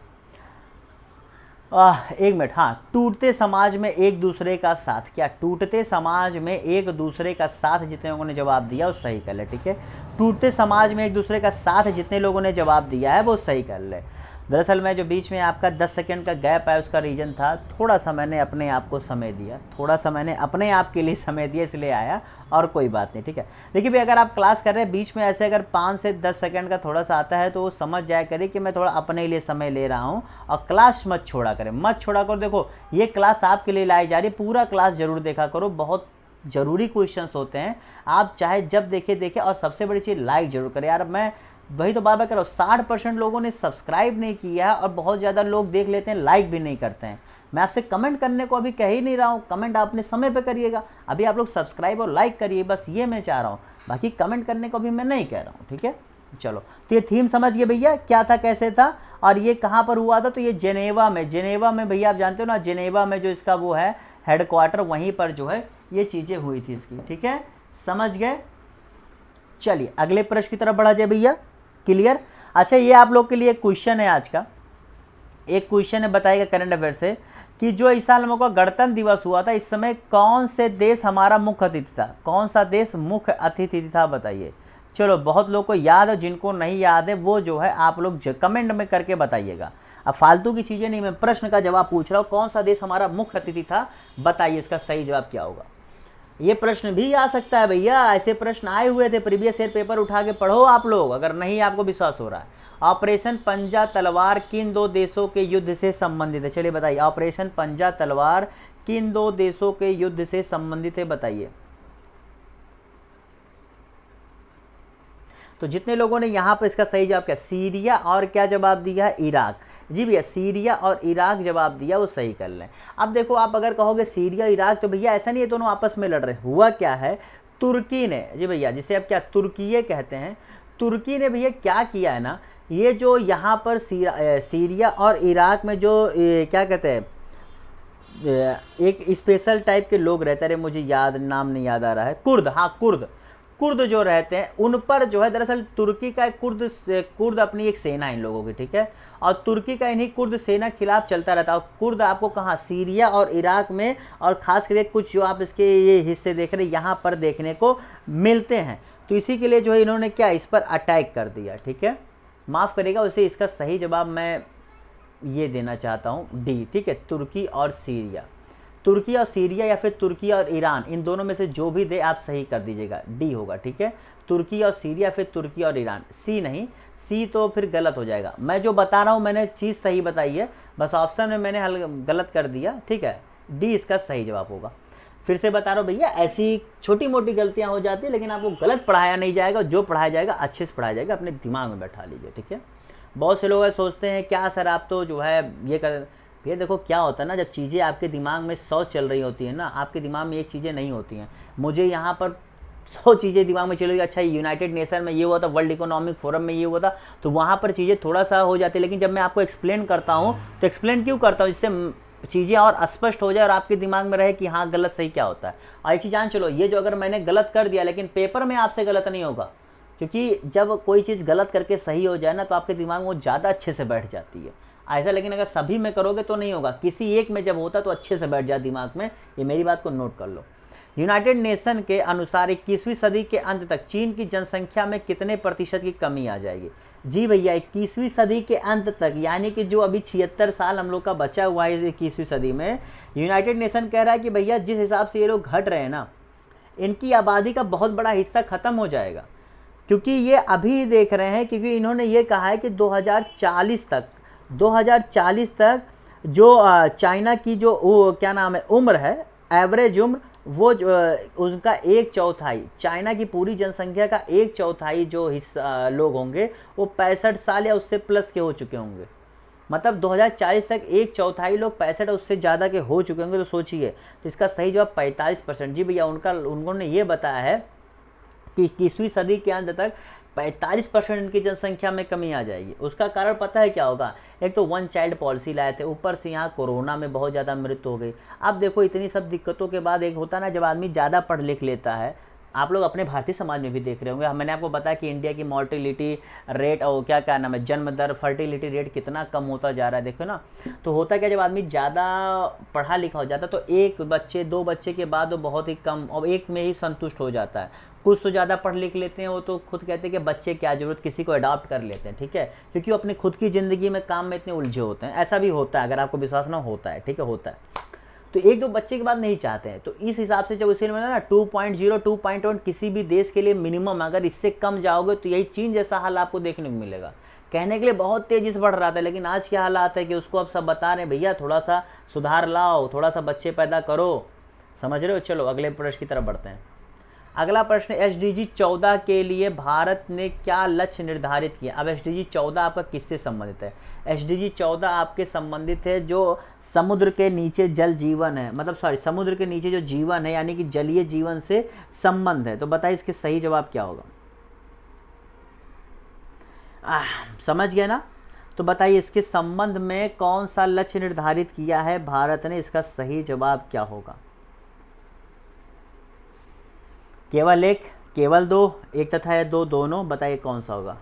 एक मिनट, हाँ, टूटते समाज में एक दूसरे का साथ, क्या टूटते समाज में एक दूसरे का साथ, जितने लोगों ने जवाब दिया वो सही कर ले, ठीक है। टूटते समाज में एक दूसरे का साथ जितने लोगों ने जवाब दिया है वो सही कर ले। दरअसल मैं जो बीच में आपका 10 सेकंड का गैप है उसका रीज़न था थोड़ा सा मैंने अपने आप को समय दिया, थोड़ा सा मैंने अपने आप के लिए समय दिया, इसलिए आया, और कोई बात नहीं, ठीक है। देखिए भाई अगर आप क्लास कर रहे हैं बीच में ऐसे अगर 5 से 10 सेकंड का थोड़ा सा आता है तो वो समझ जाया करिए कि मैं थोड़ा अपने लिए समय ले रहा हूँ, और क्लास मत छोड़ा करें, मत छोड़ा करो। देखो ये क्लास आपके लिए लाई जा रही है, पूरा क्लास ज़रूर देखा करो, बहुत ज़रूरी क्वेश्चंस होते हैं, आप चाहे जब देखें, और सबसे बड़ी चीज़ लाइक ज़रूर करें। यार मैं वही तो बार बार कर रहा हूँ, 60% लोगों ने सब्सक्राइब नहीं किया और बहुत ज़्यादा लोग देख लेते हैं, लाइक भी नहीं करते हैं। मैं आपसे कमेंट करने को अभी कह ही नहीं रहा हूँ, कमेंट आपने समय पे करिएगा, अभी आप लोग सब्सक्राइब और लाइक करिए, बस ये मैं चाह रहा हूँ, बाकी कमेंट करने को अभी मैं नहीं कह रहा हूँ, ठीक है। चलो तो ये थीम समझ गए भैया क्या था कैसे था, और ये कहाँ पर हुआ था, तो ये जेनेवा में भैया आप जानते हो ना, जेनेवा में जो इसका वो है हेडक्वार्टर, वहीं पर जो है ये चीज़ें हुई थी इसकी, ठीक है, समझ गए। चलिए अगले प्रश्न की तरफ बढ़ा जाए भैया, क्लियर। अच्छा ये आप लोग के लिए क्वेश्चन है आज का, एक क्वेश्चन है, बताइएगा करंट अफेयर से कि जो इस साल का गणतंत्र दिवस हुआ था इस समय कौन से देश हमारा मुख्य अतिथि था, कौन सा देश मुख्य अतिथि था बताइए। चलो बहुत लोग को याद है, जिनको नहीं याद है वो जो है आप लोग कमेंट में करके बताइएगा। अब फालतू की चीज़ें नहीं, मैं प्रश्न का जवाब पूछ रहा हूँ, कौन सा देश हमारा मुख्य अतिथि था बताइए, इसका सही जवाब क्या होगा। ये प्रश्न भी आ सकता है भैया, ऐसे प्रश्न आए हुए थे प्रीवियस ईयर, पेपर उठा के पढ़ो आप लोग अगर नहीं आपको विश्वास हो रहा है। ऑपरेशन पंजा तलवार किन दो देशों के युद्ध से संबंधित है? चलिए बताइए, ऑपरेशन पंजा तलवार किन दो देशों के युद्ध से संबंधित है, बताइए। तो जितने लोगों ने यहाँ पर इसका सही जवाब क्या, सीरिया और क्या जवाब दिया है, इराक। जी भैया, सीरिया और इराक जवाब दिया, वो सही कर लें। अब देखो, आप अगर कहोगे सीरिया इराक, तो भैया ऐसा नहीं है दोनों आपस में लड़ रहे, हुआ क्या है, तुर्की ने, जी भैया जिसे अब क्या तुर्कीये कहते हैं, तुर्की ने भैया क्या किया है ना, ये जो यहाँ पर सीरिया और इराक में जो क्या कहते हैं, एक स्पेशल टाइप के लोग रहते हैं, मुझे नाम नहीं याद आ रहा है, कुर्द, हाँ कुर्द जो रहते हैं, उन पर जो है दरअसल तुर्की का एक कुर्द अपनी एक सेना है इन लोगों की, ठीक है, और तुर्की का इन्हीं कुर्द सेना खिलाफ चलता रहता है। और कुर्द आपको कहाँ, सीरिया और इराक में, और ख़ास करके कुछ जो आप इसके ये हिस्से देख रहे हैं यहाँ पर देखने को मिलते हैं। तो इसी के लिए जो है इन्होंने क्या, इस पर अटैक कर दिया, ठीक है, माफ़ करेगा उसे, इसका सही जवाब मैं ये देना चाहता हूँ, डी, ठीक है, तुर्की और सीरिया। तुर्की और सीरिया या फिर तुर्की और ईरान, इन दोनों में से जो भी दे आप सही कर दीजिएगा, डी होगा, ठीक है, तुर्की और सीरिया, फिर तुर्की और ईरान, सी नहीं, सी तो फिर गलत हो जाएगा। मैं जो बता रहा हूँ मैंने चीज़ सही बताई है, बस ऑप्शन में मैंने गलत कर दिया, ठीक है, डी इसका सही जवाब होगा। फिर से बता रहा हूँ भैया, ऐसी छोटी मोटी गलतियाँ हो जाती है, लेकिन आपको गलत पढ़ाया नहीं जाएगा, जो पढ़ाया जाएगा अच्छे से पढ़ाया जाएगा, अपने दिमाग में बैठा लीजिए, ठीक है। बहुत से लोग सोचते हैं क्या सर आप तो जो है ये कर, ये देखो क्या होता है ना, जब चीज़ें आपके दिमाग में 100 चल रही होती है ना, आपके दिमाग में एक चीज़ें नहीं होती हैं। मुझे यहाँ पर 100 चीज़ें दिमाग में चल रही, अच्छा यूनाइटेड नेशन में ये हुआ था, वर्ल्ड इकोनॉमिक फोरम में ये हुआ था, तो वहाँ पर चीज़ें थोड़ा सा हो जाती है, लेकिन जब मैं आपको एक्सप्लेन करता हूँ तो एक्सप्लेन क्यों करता हूँ, जिससे चीज़ें और स्पष्ट हो जाए और आपके दिमाग में रहे कि हाँ गलत सही क्या होता है। और एक चीज़ जान चलो, ये जो अगर मैंने गलत कर दिया, लेकिन पेपर में आपसे गलत नहीं होगा, क्योंकि जब कोई चीज़ गलत करके सही हो जाए ना, तो आपके दिमाग में वो ज़्यादा अच्छे से बैठ जाती है ऐसा। लेकिन अगर सभी में करोगे तो नहीं होगा, किसी एक में जब होता तो अच्छे से बैठ जाए दिमाग में, ये मेरी बात को नोट कर लो। यूनाइटेड नेशन के अनुसार 21वीं सदी के अंत तक चीन की जनसंख्या में कितने प्रतिशत की कमी आ जाएगी? जी भैया, 21वीं सदी के अंत तक, यानी कि जो अभी 76 साल हम लोग का बचा हुआ है 21वीं सदी में, यूनाइटेड नेशन कह रहा है कि भैया जिस हिसाब से ये लोग घट रहे हैं ना, इनकी आबादी का बहुत बड़ा हिस्सा ख़त्म हो जाएगा। क्योंकि ये अभी देख रहे हैं, क्योंकि इन्होंने ये कहा है कि 2040 तक जो चाइना की जो क्या नाम है उम्र है, एवरेज उम्र, वो उनका 1/4, चाइना की पूरी जनसंख्या का 1/4 जो हिस्सा लोग होंगे वो 65 साल या उससे प्लस के हो चुके होंगे। मतलब 2040 तक 1/4 लोग 65 उससे ज़्यादा के हो चुके होंगे। तो सोचिए, तो इसका सही जवाब 45%। जी भैया, उन्होंने ये बताया है कि 21वीं सदी के अंत तक 45% इनकी जनसंख्या में कमी आ जाएगी। उसका कारण पता है क्या होगा? एक तो 1 चाइल्ड पॉलिसी लाए थे, ऊपर से यहाँ कोरोना में बहुत ज़्यादा मृत्यु हो गई। अब देखो, इतनी सब दिक्कतों के बाद एक होता ना, जब आदमी ज़्यादा पढ़ लिख लेता है, आप लोग अपने भारतीय समाज में भी देख रहे होंगे, मैंने आपको बताया कि इंडिया की मॉर्टिलिटी रेट और क्या नाम है, जन्म दर, फर्टिलिटी रेट कितना कम होता जा रहा है, देखो ना। तो होता क्या, जब आदमी ज़्यादा पढ़ा लिखा हो जाता है तो 1 बच्चे 2 बच्चे के बाद वो बहुत ही कम और एक में ही संतुष्ट हो जाता है। कुछ तो ज़्यादा पढ़ लिख लेते हैं, वो तो खुद कहते हैं कि बच्चे क्या ज़रूरत, किसी को अडॉप्ट कर लेते हैं, ठीक है, क्योंकि वो अपनी खुद की ज़िंदगी में काम में इतने उलझे होते हैं। ऐसा भी होता है, अगर आपको विश्वास ना होता है, ठीक है, होता है। तो 1-2 बच्चे के बाद नहीं चाहते हैं। तो इस हिसाब से जब इसीलिए ना 2.0 2.1 किसी भी देश के लिए मिनिमम, अगर इससे कम जाओगे तो यही चीन जैसा हाल आपको देखने को मिलेगा। कहने के लिए बहुत तेज़ी से बढ़ रहा था, लेकिन आज क्या हालात है कि उसको अब सब बता रहे हैं, भैया थोड़ा सा सुधार लाओ, थोड़ा सा बच्चे पैदा करो, समझ रहे हो। चलो अगले प्रश्न की तरफ बढ़ते हैं। अगला प्रश्न, SDG 14 के लिए भारत ने क्या लक्ष्य निर्धारित किया? अब SDG 14 आपका किससे संबंधित है? SDG 14 आपके संबंधित है जो समुद्र के नीचे जल जीवन है, मतलब समुद्र के नीचे जो जीवन है, यानी कि जलीय जीवन से संबंध है। तो बताइए इसके सही जवाब क्या होगा? समझ गए ना? तो बताइए इसके संबंध में कौन सा लक्ष्य निर्धारित किया है भारत ने? इसका सही जवाब क्या होगा? केवल एक, केवल दो, एक तथा या दो, दोनों? बताइए कौन सा होगा?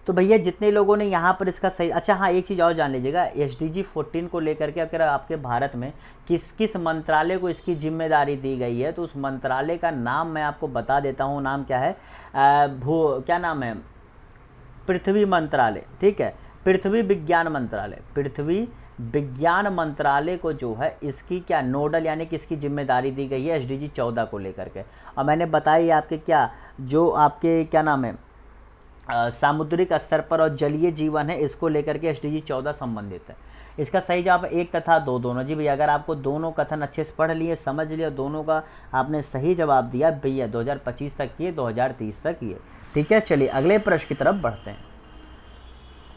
तो भैया जितने लोगों ने यहाँ पर इसका सही, अच्छा हाँ एक चीज़ और जान लीजिएगा, SDG 14 को लेकर के अगर आपके भारत में किस किस मंत्रालय को इसकी जिम्मेदारी दी गई है, तो उस मंत्रालय का नाम मैं आपको बता देता हूँ। नाम क्या है? क्या नाम है? पृथ्वी मंत्रालय, ठीक है, पृथ्वी विज्ञान मंत्रालय, पृथ्वी विज्ञान मंत्रालय को जो है इसकी क्या नोडल यानी कि इसकी जिम्मेदारी दी गई है SDG 14 को लेकर के। और मैंने बताई आपके क्या जो आपके क्या नाम है सामुद्रिक स्तर पर और जलीय जीवन है, इसको लेकर के SDG 14 संबंधित है। इसका सही जवाब 1 तथा 2 दोनों। जी भैया, अगर आपको दोनों कथन अच्छे से पढ़ लिए, समझ लिए, दोनों का आपने सही जवाब दिया भैया, 2025 तक किए, 2030 तक किए। ठीक है, चलिए अगले प्रश्न की तरफ बढ़ते हैं।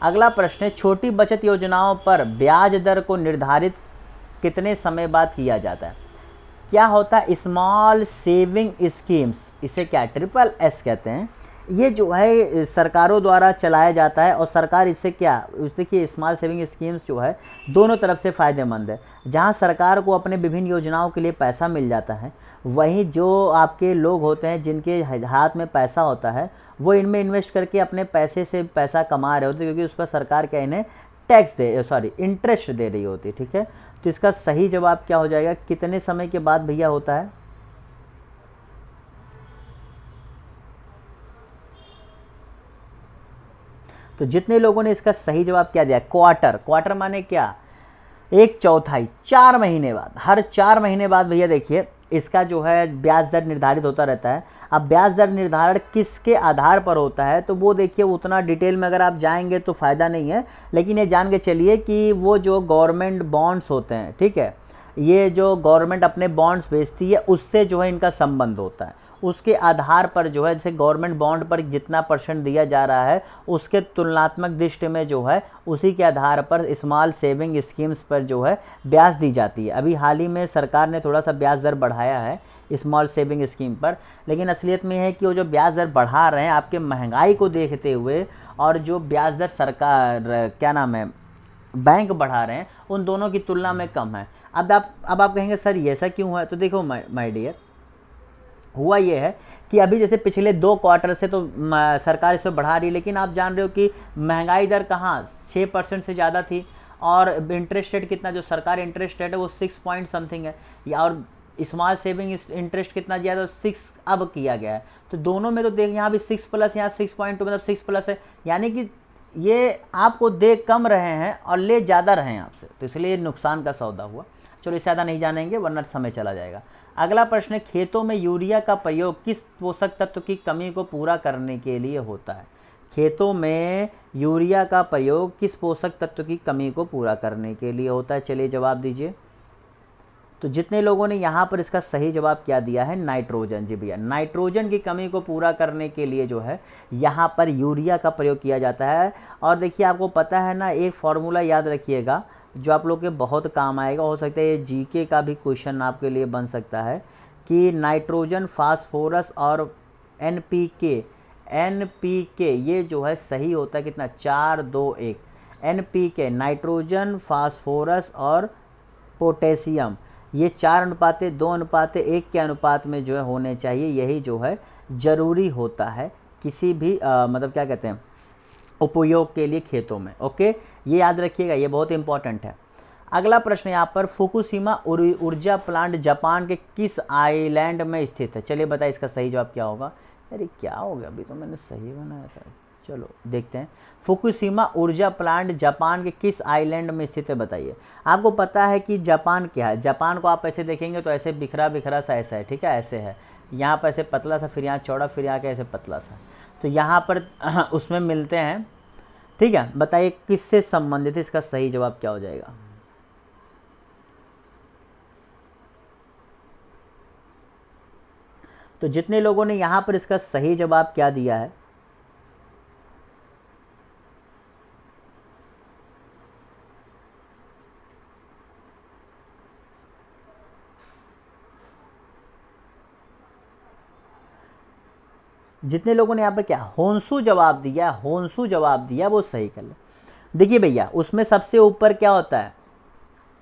अगला प्रश्न है, छोटी बचत योजनाओं पर ब्याज दर को निर्धारित कितने समय बाद किया जाता है? क्या होता है स्मॉल सेविंग स्कीम्स, इसे क्या SSS कहते हैं। ये जो है सरकारों द्वारा चलाया जाता है और सरकार इससे क्या, देखिए स्मॉल सेविंग स्कीम्स जो है दोनों तरफ से फ़ायदेमंद है। जहाँ सरकार को अपने विभिन्न योजनाओं के लिए पैसा मिल जाता है, वहीं जो आपके लोग होते हैं जिनके हाथ में पैसा होता है वो इनमें इन्वेस्ट करके अपने पैसे से पैसा कमा रहे होते हैं, क्योंकि उस पर सरकार क्या इन्हें इंटरेस्ट दे रही होती है। ठीक है, तो इसका सही जवाब क्या हो जाएगा, कितने समय के बाद भैया होता है? तो जितने लोगों ने इसका सही जवाब क्या दिया, क्वार्टर माने क्या, 1/4, 4 महीने बाद, हर 4 महीने बाद भैया देखिए इसका जो है ब्याज दर निर्धारित होता रहता है। अब ब्याज दर निर्धारण किसके आधार पर होता है, तो वो देखिए उतना डिटेल में अगर आप जाएंगे तो फ़ायदा नहीं है, लेकिन ये जान के चलिए कि वो जो गवर्नमेंट बॉन्ड्स होते हैं, ठीक है, ये जो गवर्नमेंट अपने बॉन्ड्स बेचती है उससे जो है इनका संबंध होता है। उसके आधार पर जो है, जैसे गवर्नमेंट बॉन्ड पर जितना % दिया जा रहा है उसके तुलनात्मक दृष्टि में जो है उसी के आधार पर स्मॉल सेविंग स्कीम्स पर जो है ब्याज दी जाती है। अभी हाल ही में सरकार ने थोड़ा सा ब्याज दर बढ़ाया है स्मॉल सेविंग स्कीम पर, लेकिन असलियत में है कि वो जो ब्याज दर बढ़ा रहे हैं आपके महंगाई को देखते हुए, और जो ब्याज दर सरकार क्या नाम है बैंक बढ़ा रहे हैं, उन दोनों की तुलना में कम है। अब आप कहेंगे सर ये ऐसा क्यों है, तो देखो माय डियर, हुआ ये है कि अभी जैसे पिछले 2 क्वार्टर से तो सरकार इस पर बढ़ा रही है, लेकिन आप जान रहे हो कि महंगाई दर कहाँ 6% से ज़्यादा थी, और इंटरेस्ट रेट कितना, जो सरकार इंटरेस्ट रेट है वो 6 पॉइंट समथिंग है, या और स्मॉल सेविंग इंटरेस्ट कितना दिया था, 6 अब किया गया है। तो दोनों में तो देख यहाँ भी 6+, यहाँ 6.2 मतलब 6+ है, यानी कि ये आपको दे कम रहे हैं और ले ज़्यादा रहे हैं आपसे, तो इसलिए नुकसान का सौदा हुआ। चलो इससे ज़्यादा नहीं जानेंगे वरना समय चला जाएगा। अगला प्रश्न है, खेतों में यूरिया का प्रयोग किस पोषक तत्व की कमी को पूरा करने के लिए होता है? खेतों में यूरिया का प्रयोग किस पोषक तत्व की कमी को पूरा करने के लिए होता है? चलिए जवाब दीजिए। तो जितने लोगों ने यहाँ पर इसका सही जवाब क्या दिया है, नाइट्रोजन। जी भैया, नाइट्रोजन की कमी को पूरा करने के लिए जो है यहाँ पर यूरिया का प्रयोग किया जाता है। और देखिए आपको पता है ना, एक फॉर्मूला याद रखिएगा जो आप लोग के बहुत काम आएगा, हो सकता है ये जीके का भी क्वेश्चन आपके लिए बन सकता है, कि नाइट्रोजन, फास्फोरस और एनपीके ये जो है सही होता है कितना, 4-2-1। एनपीके नाइट्रोजन, फास्फोरस और पोटेशियम, ये 4:2:1 के अनुपात में जो है होने चाहिए। यही जो है ज़रूरी होता है किसी भी मतलब क्या कहते हैं उपयोग के लिए खेतों में। ओके, ये याद रखिएगा, ये बहुत इंपॉर्टेंट है। अगला प्रश्न यहाँ पर, फुकुशिमा ऊर्जा प्लांट जापान के किस आइलैंड में स्थित है? चलिए बताइए इसका सही जवाब क्या होगा। अरे क्या हो गया, अभी तो मैंने सही बनाया था। चलो देखते हैं, फुकुशिमा ऊर्जा प्लांट जापान के किस आइलैंड में स्थित है बताइए। आपको पता है कि जापान क्या है, जापान को आप ऐसे देखेंगे तो ऐसे बिखरा सा ऐसा है, ठीक है, ऐसे है, यहाँ पर ऐसे पतला सा, फिर यहाँ चौड़ा, फिर यहाँ के ऐसे पतला सा, तो यहाँ पर उसमें मिलते हैं। ठीक है, बताइए किससे संबंधित है, इसका सही जवाब क्या हो जाएगा? तो जितने लोगों ने यहाँ पर इसका सही जवाब क्या दिया है, जितने लोगों ने यहाँ पर क्या होन्सू जवाब दिया, होन्सू जवाब दिया, वो सही कर ले। देखिए भैया, उसमें सबसे ऊपर क्या होता है,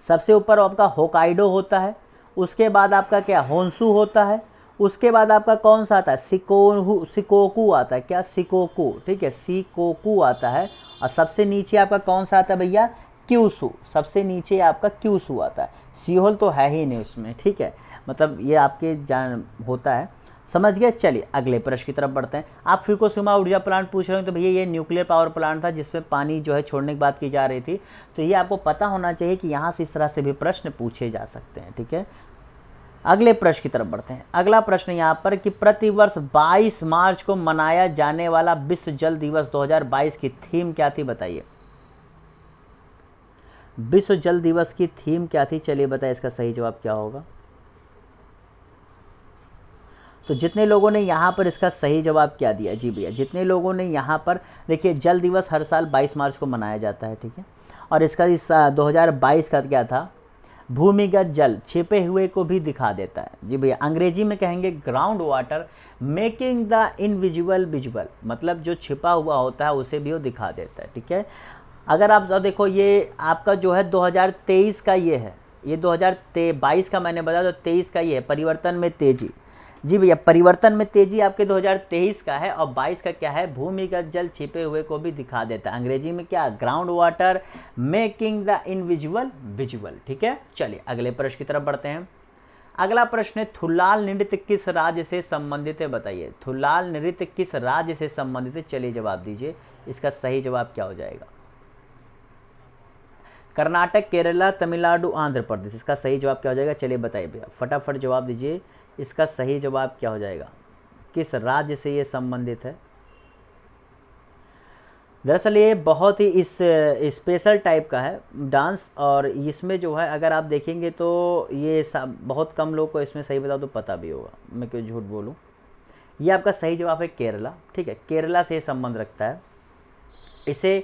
सबसे ऊपर आपका होकाइडो होता है, उसके बाद आपका क्या होन्सू होता है, उसके बाद आपका कौन सा आता है, सिकोकू आता है, क्या सिकोकू, ठीक है, सिकोकू आता है, और सबसे नीचे आपका कौन सा आता है भैया, क्यूसू, सबसे नीचे आपका क्यूसू आता है। सियोल तो है ही नहीं उसमें, ठीक है, मतलब ये आपके जान होता है। समझ गए। चलिए अगले प्रश्न की तरफ बढ़ते हैं। आप फुकुशिमा ऊर्जा प्लांट पूछ रहे हो, तो भैया ये न्यूक्लियर पावर प्लांट था जिसमें पानी जो है छोड़ने की बात की जा रही थी। तो ये आपको पता होना चाहिए कि यहाँ से इस तरह से भी प्रश्न पूछे जा सकते हैं, ठीक है। अगले प्रश्न की तरफ बढ़ते हैं। अगला प्रश्न यहाँ पर कि प्रतिवर्ष 22 मार्च को मनाया जाने वाला विश्व जल दिवस 2022 की थीम क्या थी, बताइए। विश्व जल दिवस की थीम क्या थी, चलिए बताइए इसका सही जवाब क्या होगा। तो जितने लोगों ने यहाँ पर इसका सही जवाब क्या दिया, जी भैया जितने लोगों ने यहाँ पर, देखिए जल दिवस हर साल 22 मार्च को मनाया जाता है, ठीक है। और इसका इस 2022 का क्या था, भूमिगत जल छिपे हुए को भी दिखा देता है। जी भैया अंग्रेजी में कहेंगे ground water making the invisible visible, मतलब जो छिपा हुआ होता है उसे भी वो दिखा देता है, ठीक है। अगर आप देखो ये आपका जो है 2023 का ये है, ये 2022 का मैंने बताया, तो 23 का ये है परिवर्तन में तेजी। जी भैया परिवर्तन में तेजी आपके 2023 का है, और 22 का क्या है, भूमिगत जल छिपे हुए को भी दिखा देता है। अंग्रेजी में क्या, ground water making the invisible visible, ठीक है। चलिए अगले प्रश्न की तरफ बढ़ते हैं। अगला प्रश्न है थुलाल नृत्य किस राज्य से संबंधित है, बताइए। थुलाल नृत्य किस राज्य से संबंधित है, चलिए जवाब दीजिए। इसका सही जवाब क्या हो जाएगा, कर्नाटक, केरला, तमिलनाडु, आंध्र प्रदेश। इसका सही जवाब क्या हो जाएगा, चलिए बताइए भैया फटाफट जवाब दीजिए। इसका सही जवाब क्या हो जाएगा, किस राज्य से ये संबंधित है। दरअसल ये बहुत ही इस स्पेशल टाइप का है डांस, और इसमें जो है अगर आप देखेंगे तो ये बहुत कम लोग को इसमें सही बताओ तो पता भी होगा, मैं क्यों झूठ बोलूँ। ये आपका सही जवाब है केरला, ठीक है। केरला से संबंध रखता है। इसे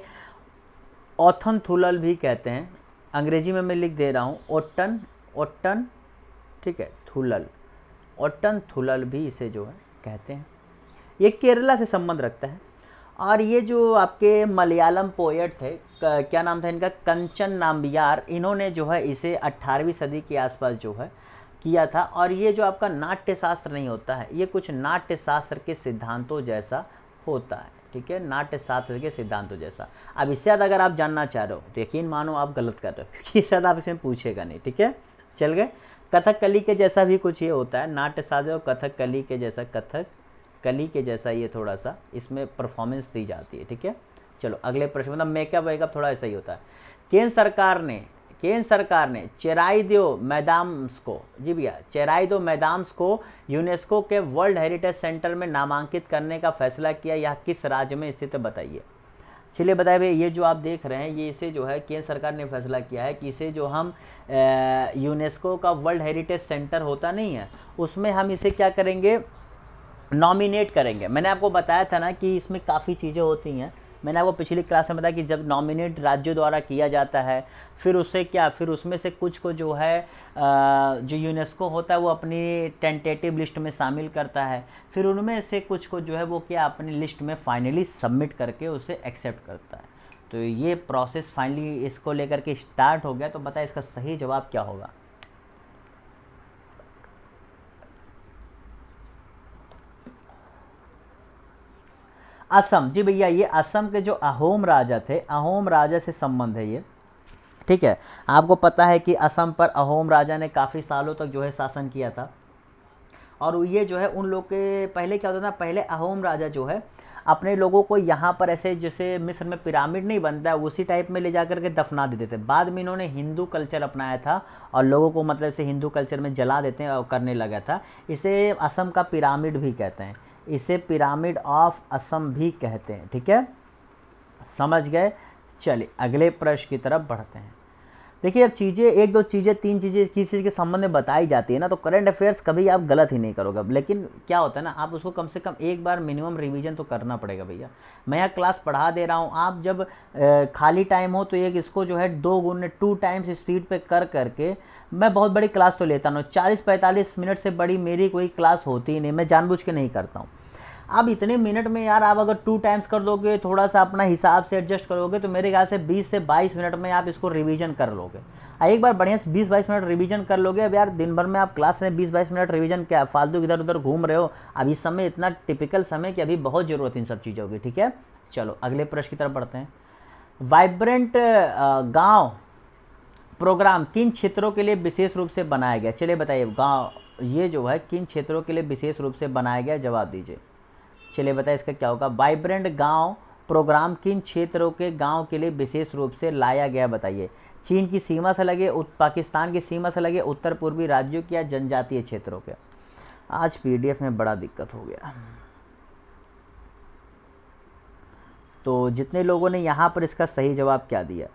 ओथन थुलल भी कहते हैं, अंग्रेजी में मैं लिख दे रहा हूँ ओट्टन ओट्टन, ठीक है, थुलल, ओट्टन थुलल भी इसे जो है कहते हैं। ये केरला से संबंध रखता है। और ये जो आपके मलयालम पोएट थे, क्या नाम था इनका, कंचन नाम्बियार, इन्होंने जो है इसे 18वीं सदी के आसपास जो है किया था। और ये जो आपका नाट्य शास्त्र नहीं होता है, ये कुछ नाट्य शास्त्र के सिद्धांतों जैसा होता है, ठीक है, नाट्य शास्त्र के सिद्धांतों जैसा। अब इससे ज़्यादा अगर आप जानना चाह रहे हो तो यकीन मानो आप गलत कर रहे हो, क्योंकि इससे ज़्यादा आप इसमें पूछेगा नहीं, ठीक है। चल गए। कथकली के जैसा भी कुछ ये होता है, नाट्य शास्त्र और कथकली के जैसा, कथकली के जैसा ये थोड़ा सा इसमें परफॉर्मेंस दी जाती है, ठीक है। चलो अगले प्रश्न, मतलब मेकअप वेकअप थोड़ा ऐसा ही होता है। केंद्र सरकार ने चेराइदो मैदाम्स को, जी भैया चेराइदो मैदाम्स को यूनेस्को के वर्ल्ड हेरिटेज सेंटर में नामांकित करने का फैसला किया, यह किस राज्य में स्थित है, बताइए। चलिए बताइए भैया, ये जो आप देख रहे हैं ये इसे जो है केंद्र सरकार ने फैसला किया है कि इसे जो हम यूनेस्को का वर्ल्ड हेरिटेज सेंटर होता नहीं है, उसमें हम इसे क्या करेंगे, नॉमिनेट करेंगे। मैंने आपको बताया था ना कि इसमें काफ़ी चीज़ें होती हैं, मैंने आपको पिछली क्लास में बताया कि जब नॉमिनेट राज्यों द्वारा किया जाता है, फिर उससे क्या, फिर उसमें से कुछ को जो है जो यूनेस्को होता है वो अपनी टेंटेटिव लिस्ट में शामिल करता है, फिर उनमें से कुछ को जो है वो क्या अपनी लिस्ट में फाइनली सबमिट करके उसे एक्सेप्ट करता है। तो ये प्रोसेस फाइनली इसको लेकर के स्टार्ट हो गया। तो बताए इसका सही जवाब क्या होगा। असम, जी भैया ये असम के जो अहोम राजा थे, अहोम राजा से संबंध है ये, ठीक है। आपको पता है कि असम पर अहोम राजा ने काफ़ी सालों तक जो है शासन किया था। और ये जो है उन लोग के पहले क्या होता था, पहले अहोम राजा जो है अपने लोगों को यहाँ पर ऐसे जैसे मिस्र में पिरामिड नहीं बनता है उसी टाइप में ले जा कर के दफना देते थे। बाद में इन्होंने हिंदू कल्चर अपनाया था और लोगों को मतलब से हिंदू कल्चर में जला देते हैं और करने लगा था। इसे असम का पिरामिड भी कहते हैं, इसे पिरामिड ऑफ असम भी कहते हैं, ठीक है, समझ गए। चलिए अगले प्रश्न की तरफ बढ़ते हैं। देखिए अब चीज़ें एक दो चीज़ें तीन चीज़ें किसी चीज़ के संबंध में बताई जाती है ना, तो करंट अफेयर्स कभी आप गलत ही नहीं करोगे। लेकिन क्या होता है ना, आप उसको कम से कम एक बार मिनिमम रिवीजन तो करना पड़ेगा भैया। मैं यहाँ क्लास पढ़ा दे रहा हूँ, आप जब खाली टाइम हो तो एक इसको जो है 2 टाइम्स स्पीड पे कर करके, मैं बहुत बड़ी क्लास तो लेता हूँ, 40-45 मिनट से बड़ी मेरी कोई क्लास होती ही नहीं, मैं जानबूझ के नहीं करता हूँ। अब इतने मिनट में यार आप अगर 2 टाइम्स कर दोगे, थोड़ा सा अपना हिसाब से एडजस्ट करोगे, तो मेरे ख्याल से 20 से 22 मिनट में आप इसको रिवीजन कर लोगे। एक बार बढ़िया से 20-22 मिनट रिवीजन कर लोगे। अब यार दिन भर में आप क्लास में 20-22 मिनट रिवीजन क्या फालतू इधर उधर घूम रहे हो। अब इस समय इतना टिपिकल समय कि अभी बहुत ज़रूरत है इन सब चीज़ों की, ठीक है। चलो अगले प्रश्न की तरफ बढ़ते हैं। वाइब्रेंट गाँव प्रोग्राम किन क्षेत्रों के लिए विशेष रूप से बनाया गया, चलिए बताइए। गाँव ये जो है किन क्षेत्रों के लिए विशेष रूप से बनाया गया, जवाब दीजिए। चलिए बताइए इसका क्या होगा। वाइब्रेंट गांव प्रोग्राम किन क्षेत्रों के गांव के लिए विशेष रूप से लाया गया, बताइए। चीन की सीमा से लगे, पाकिस्तान की सीमा से लगे, उत्तर पूर्वी राज्यों के या जनजातीय क्षेत्रों के। आज पीडीएफ में बड़ा दिक्कत हो गया। तो जितने लोगों ने यहाँ पर इसका सही जवाब क्या दिया,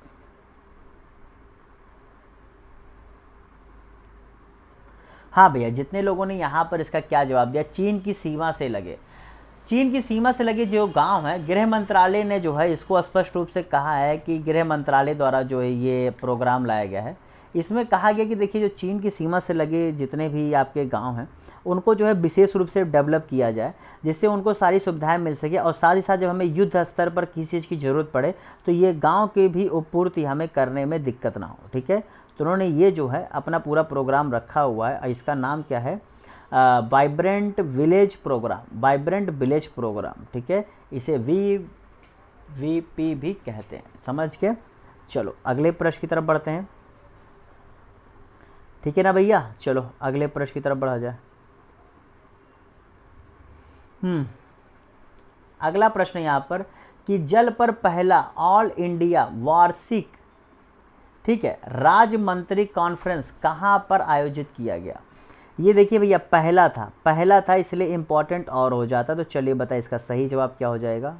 हाँ भैया, जितने लोगों ने यहाँ पर इसका क्या जवाब दिया, चीन की सीमा से लगे। चीन की सीमा से लगे जो गांव है, गृह मंत्रालय ने जो है इसको स्पष्ट रूप से कहा है कि गृह मंत्रालय द्वारा जो है ये प्रोग्राम लाया गया है। इसमें कहा गया कि देखिए जो चीन की सीमा से लगे जितने भी आपके गांव हैं उनको जो है विशेष रूप से डेवलप किया जाए, जिससे उनको सारी सुविधाएं मिल सके, और साथ ही साथ जब हमें युद्ध स्तर पर किसी चीज़ की ज़रूरत पड़े तो ये गांव की भी पूर्ति हमें करने में दिक्कत ना हो। ठीक है, तो उन्होंने ये जो है अपना पूरा प्रोग्राम रखा हुआ है। इसका नाम क्या है, vibrant village program, vibrant village program. ठीक है, इसे VVP भी कहते हैं, समझ के। चलो अगले प्रश्न की तरफ बढ़ते हैं, ठीक है ना भैया। चलो अगले प्रश्न की तरफ बढ़ा जाए। अगला प्रश्न यहाँ पर कि जल पर पहला ऑल इंडिया वार्षिक, ठीक है, राज्य मंत्री कॉन्फ्रेंस कहाँ पर आयोजित किया गया। ये देखिए भैया पहला था इसलिए इम्पोर्टेंट और हो जाता। तो चलिए बताइए इसका सही जवाब क्या हो जाएगा।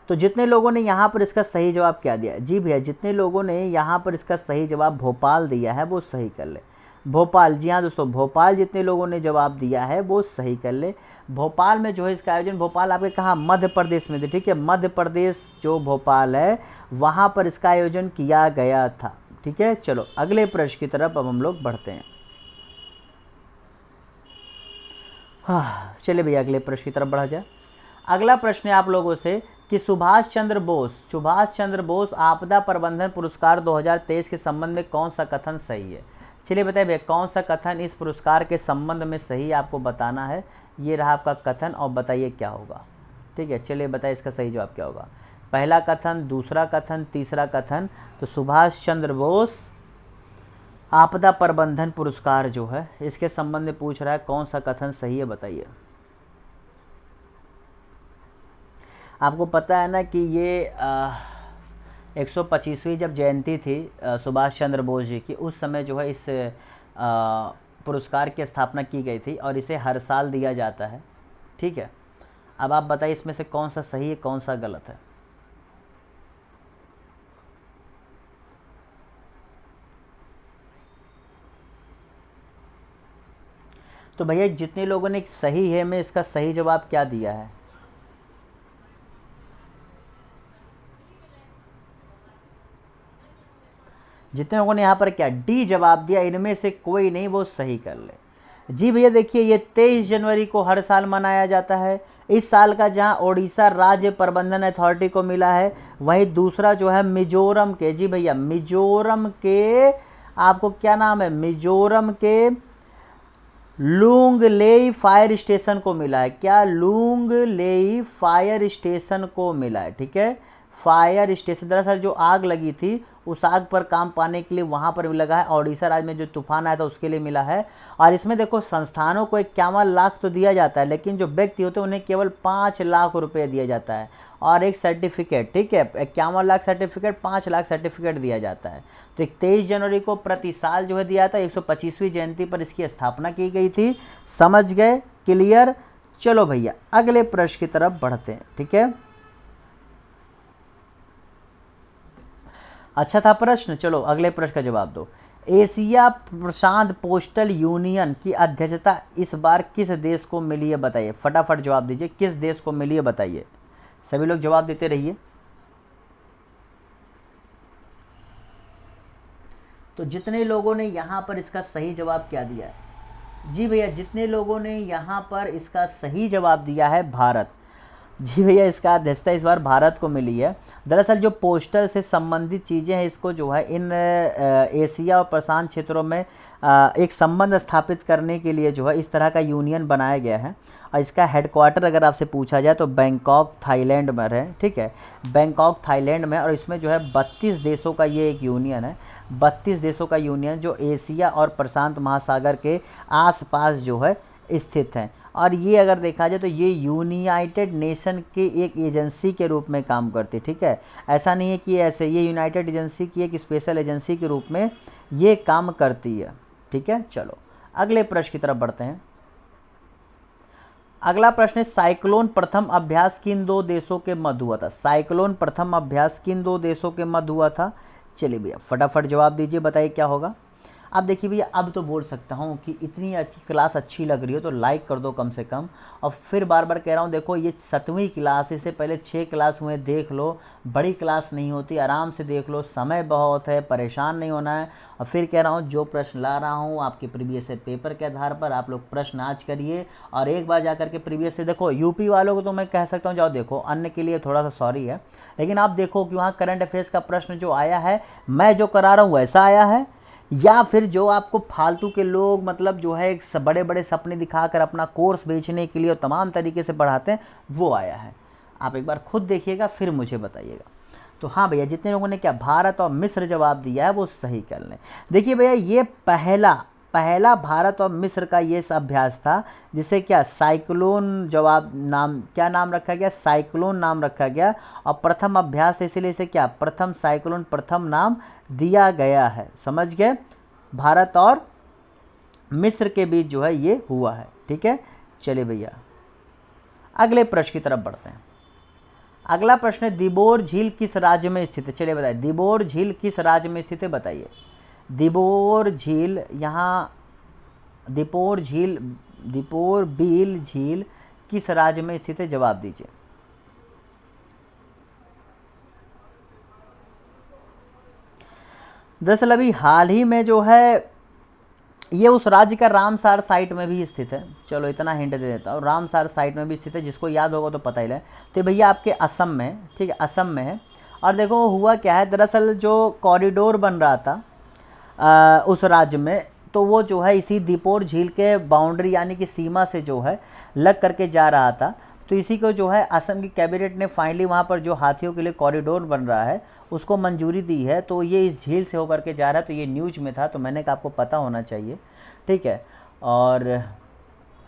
तो जितने लोगों ने यहाँ पर इसका सही जवाब क्या दिया, जी भैया, जितने लोगों ने यहाँ पर इसका सही जवाब भोपाल दिया है वो सही कर ले। भोपाल, जी हाँ दोस्तों, भोपाल जितने लोगों ने जवाब दिया है वो सही कर ले। भोपाल में जो है इसका आयोजन, भोपाल आपके कहाँ, मध्य प्रदेश में थे। ठीक है, मध्य प्रदेश जो भोपाल है वहाँ पर इसका आयोजन किया गया था। ठीक है, चलो अगले प्रश्न की तरफ अब हम लोग बढ़ते हैं। हाँ चलिए भैया अगले प्रश्न की तरफ बढ़ा जाए। अगला प्रश्न है आप लोगों से कि सुभाष चंद्र बोस आपदा प्रबंधन पुरस्कार 2023 के संबंध में कौन सा कथन सही है। चलिए बताइए भैया कौन सा कथन इस पुरस्कार के संबंध में सही, आपको बताना है। ये रहा आपका कथन और बताइए क्या होगा। ठीक है, चलिए बताइए इसका सही जवाब क्या होगा। पहला कथन, दूसरा कथन, तीसरा कथन। तो सुभाष चंद्र बोस आपदा प्रबंधन पुरस्कार जो है इसके संबंध में पूछ रहा है, कौन सा कथन सही है बताइए। आपको पता है ना कि ये 125वीं जब जयंती थी सुभाष चंद्र बोस जी की, उस समय जो है इस पुरस्कार की स्थापना की गई थी और इसे हर साल दिया जाता है। ठीक है, अब आप बताइए इसमें से कौन सा सही है कौन सा गलत है। तो भैया जितने लोगों ने सही है में इसका सही जवाब क्या दिया है, जितने लोगों ने यहाँ पर क्या डी जवाब दिया, इनमें से कोई नहीं, वो सही कर ले। जी भैया देखिए ये 23 जनवरी को हर साल मनाया जाता है। इस साल का जहाँ ओडिशा राज्य प्रबंधन अथॉरिटी को मिला है, वहीं दूसरा जो है मिजोरम के, जी भैया मिजोरम के, आपको क्या नाम है, मिजोरम के लुंगलेई फायर स्टेशन को मिला है। क्या, लुंगलेई फायर स्टेशन को मिला है। ठीक है, फायर स्टेशन, दरअसल जो आग लगी थी उस आग पर काम पाने के लिए वहाँ पर भी लगा है। ओडिशा राज्य में जो तूफान आया था उसके लिए मिला है। और इसमें देखो संस्थानों को 51 लाख तो दिया जाता है, लेकिन जो व्यक्ति होते हैं उन्हें केवल 5 लाख रुपये दिया जाता है और एक सर्टिफिकेट। ठीक है, 51 लाख सर्टिफिकेट, 5 लाख सर्टिफिकेट दिया जाता है। तो 23 जनवरी को प्रति साल जो है दिया था, 125वीं जयंती पर इसकी स्थापना की गई थी। समझ गए, क्लियर। चलो भैया अगले प्रश्न की तरफ बढ़ते हैं। ठीक है, अच्छा था प्रश्न, चलो अगले प्रश्न का जवाब दो। एशिया प्रशांत पोस्टल यूनियन की अध्यक्षता इस बार किस देश को मिली है बताइए। फटाफट जवाब दीजिए, किस देश को मिली है बताइए। सभी लोग जवाब देते रहिए। तो जितने लोगों ने यहाँ पर इसका सही जवाब क्या दिया है, जी भैया जितने लोगों ने यहाँ पर इसका सही जवाब दिया है भारत। जी भैया, इसका अध्यक्षता इस बार भारत को मिली है। दरअसल जो पोस्टल से संबंधित चीज़ें हैं, इसको जो है इन एशिया और प्रशांत क्षेत्रों में एक संबंध स्थापित करने के लिए जो है इस तरह का यूनियन बनाया गया है। और इसका हेडक्वार्टर अगर आपसे पूछा जाए तो बैंकॉक थाईलैंड में है, ठीक है, बैंकॉक थाईलैंड में। और इसमें जो है 32 देशों का ये एक यूनियन है, 32 देशों का यूनियन जो एशिया और प्रशांत महासागर के आसपास जो है स्थित है। और ये अगर देखा जाए तो ये यूनाइटेड नेशन के एक एजेंसी के रूप में काम करती है, ठीक है। ऐसा नहीं है कि ऐसे, ये यूनाइटेड एजेंसी की एक स्पेशल एजेंसी के रूप में ये काम करती है, ठीक है। चलो अगले प्रश्न की तरफ बढ़ते हैं। अगला प्रश्न है, साइक्लोन प्रथम अभ्यास किन दो देशों के मध्य हुआ था? साइक्लोन प्रथम अभ्यास किन दो देशों के मध्य हुआ था? चलिए भैया फटाफट जवाब दीजिए, बताइए क्या होगा। अब देखिए भैया, अब तो बोल सकता हूँ कि इतनी अच्छी क्लास अच्छी लग रही हो तो लाइक कर दो कम से कम। और फिर बार बार कह रहा हूँ, देखो ये 7वीं क्लास, इससे पहले 6 क्लास हुए, देख लो, बड़ी क्लास नहीं होती, आराम से देख लो, समय बहुत है, परेशान नहीं होना है। और फिर कह रहा हूँ, जो प्रश्न ला रहा हूँ आपके प्रीवियस पेपर के आधार पर, आप लोग प्रश्न आज करिए और एक बार जा करके प्रीवियस से देखो। यूपी वालों को तो मैं कह सकता हूँ जाओ देखो, अन्य के लिए थोड़ा सा सॉरी है, लेकिन आप देखो कि वहाँ करंट अफेयर्स का प्रश्न जो आया है, मैं जो करा रहा हूँ वैसा आया है, या फिर जो आपको फालतू के लोग मतलब जो है बड़े बड़े सपने दिखाकर अपना कोर्स बेचने के लिए और तमाम तरीके से पढ़ाते हैं, वो आया है। आप एक बार खुद देखिएगा फिर मुझे बताइएगा। तो हाँ भैया, जितने लोगों ने क्या भारत और मिस्र जवाब दिया है वो सही कर लें। देखिए भैया, ये पहला भारत और मिस्र का ये अभ्यास था जिसे क्या साइक्लोन जवाब नाम, क्या नाम रखा गया? साइक्लोन नाम रखा गया। और प्रथम अभ्यास इसलिए इसे क्या प्रथम साइक्लोन प्रथम नाम दिया गया है, समझ गए। भारत और मिस्र के बीच जो है ये हुआ है, ठीक है। चलिए भैया अगले प्रश्न की तरफ बढ़ते हैं। अगला प्रश्न है, दिबोर झील किस राज्य में स्थित है? चलिए बताइए, दिबोर झील किस राज्य में स्थित है, बताइए। दिबोर झील, यहाँ दिपोर बील झील किस राज्य में स्थित है, जवाब दीजिए। दरअसल अभी हाल ही में जो है ये उस राज्य का रामसार साइट में भी स्थित है। चलो इतना हिंट दे देता हूँ, रामसार साइट में भी स्थित है, जिसको याद होगा तो पता ही है। तो भैया आपके असम में, ठीक है, असम में है। और देखो हुआ क्या है, दरअसल जो कॉरिडोर बन रहा था उस राज्य में, तो वो जो है इसी दीपोर झील के बाउंड्री यानी कि सीमा से जो है लग करके जा रहा था। तो इसी को जो है असम की कैबिनेट ने फाइनली वहाँ पर जो हाथियों के लिए कॉरिडोर बन रहा है उसको मंजूरी दी है। तो ये इस झील से होकर के जा रहा है, तो ये न्यूज में था, तो मैंने कहा आपको पता होना चाहिए, ठीक है। और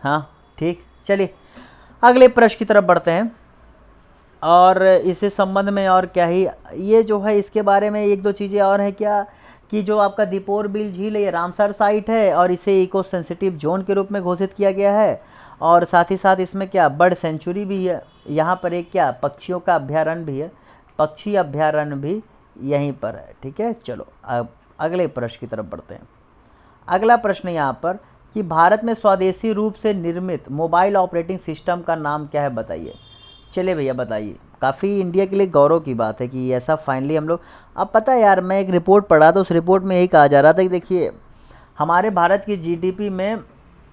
हाँ ठीक, चलिए अगले प्रश्न की तरफ बढ़ते हैं। और इससे संबंध में और क्या ही, ये जो है इसके बारे में एक दो चीज़ें और हैं क्या, कि जो आपका दीपोर बिल झील है ये रामसर साइट है और इसे इको सेंसिटिव जोन के रूप में घोषित किया गया है। और साथ ही साथ इसमें क्या बर्ड सेंचुरी भी है, यहाँ पर एक क्या पक्षियों का अभ्यारण्य भी है, पक्षी अभ्यारण्य भी यहीं पर है, ठीक है। चलो अब अगले प्रश्न की तरफ बढ़ते हैं। अगला प्रश्न यहाँ पर कि भारत में स्वदेशी रूप से निर्मित मोबाइल ऑपरेटिंग सिस्टम का नाम क्या है, बताइए। चलिए भैया बताइए, काफ़ी इंडिया के लिए गौरव की बात है कि ऐसा फाइनली हम लोग, अब पता है यार, मैं एक रिपोर्ट पढ़ा था, उस रिपोर्ट में यही कहा जा रहा था कि देखिए हमारे भारत की जीडीपी में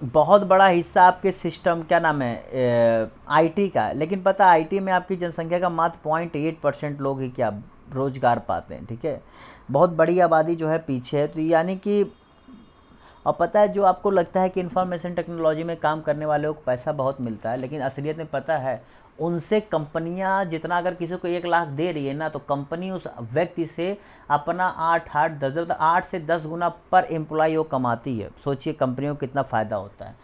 बहुत बड़ा हिस्सा आपके सिस्टम क्या नाम है आईटी का है, लेकिन पता है आईटी में आपकी जनसंख्या का मात्र 0.8% लोग ही क्या रोजगार पाते हैं, ठीक है। बहुत बड़ी आबादी जो है पीछे है। तो यानी कि, और पता है जो आपको लगता है कि इंफॉर्मेशन टेक्नोलॉजी में काम करने वालों को पैसा बहुत मिलता है, लेकिन असलियत में पता है उनसे कंपनियां जितना, अगर किसी को 1 लाख दे रही है ना, तो कंपनी उस व्यक्ति से अपना 8 से 10 गुना पर एम्प्लॉय वो कमाती है। सोचिए कंपनियों को कितना फ़ायदा होता है,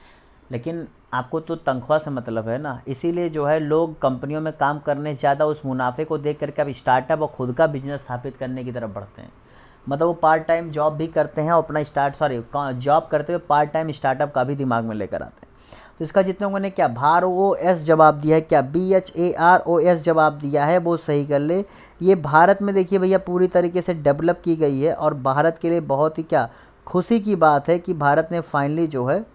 लेकिन आपको तो तनख्वाह से मतलब है ना, इसीलिए जो है लोग कंपनियों में काम करने से ज़्यादा उस मुनाफे को देख करके अब स्टार्टअप और खुद का बिजनेस स्थापित करने की तरफ बढ़ते हैं। मतलब वो पार्ट टाइम जॉब भी करते हैं और अपना जॉब करते हुए पार्ट टाइम स्टार्टअप का भी दिमाग में लेकर आते हैं। तो इसका जितने लोगों ने क्या BHAROS जवाब दिया है, क्या BHAROS जवाब दिया है वो सही कर ले। ये भारत में देखिए भैया पूरी तरीके से डेवलप की गई है और भारत के लिए बहुत ही क्या खुशी की बात है कि भारत ने फाइनली जो है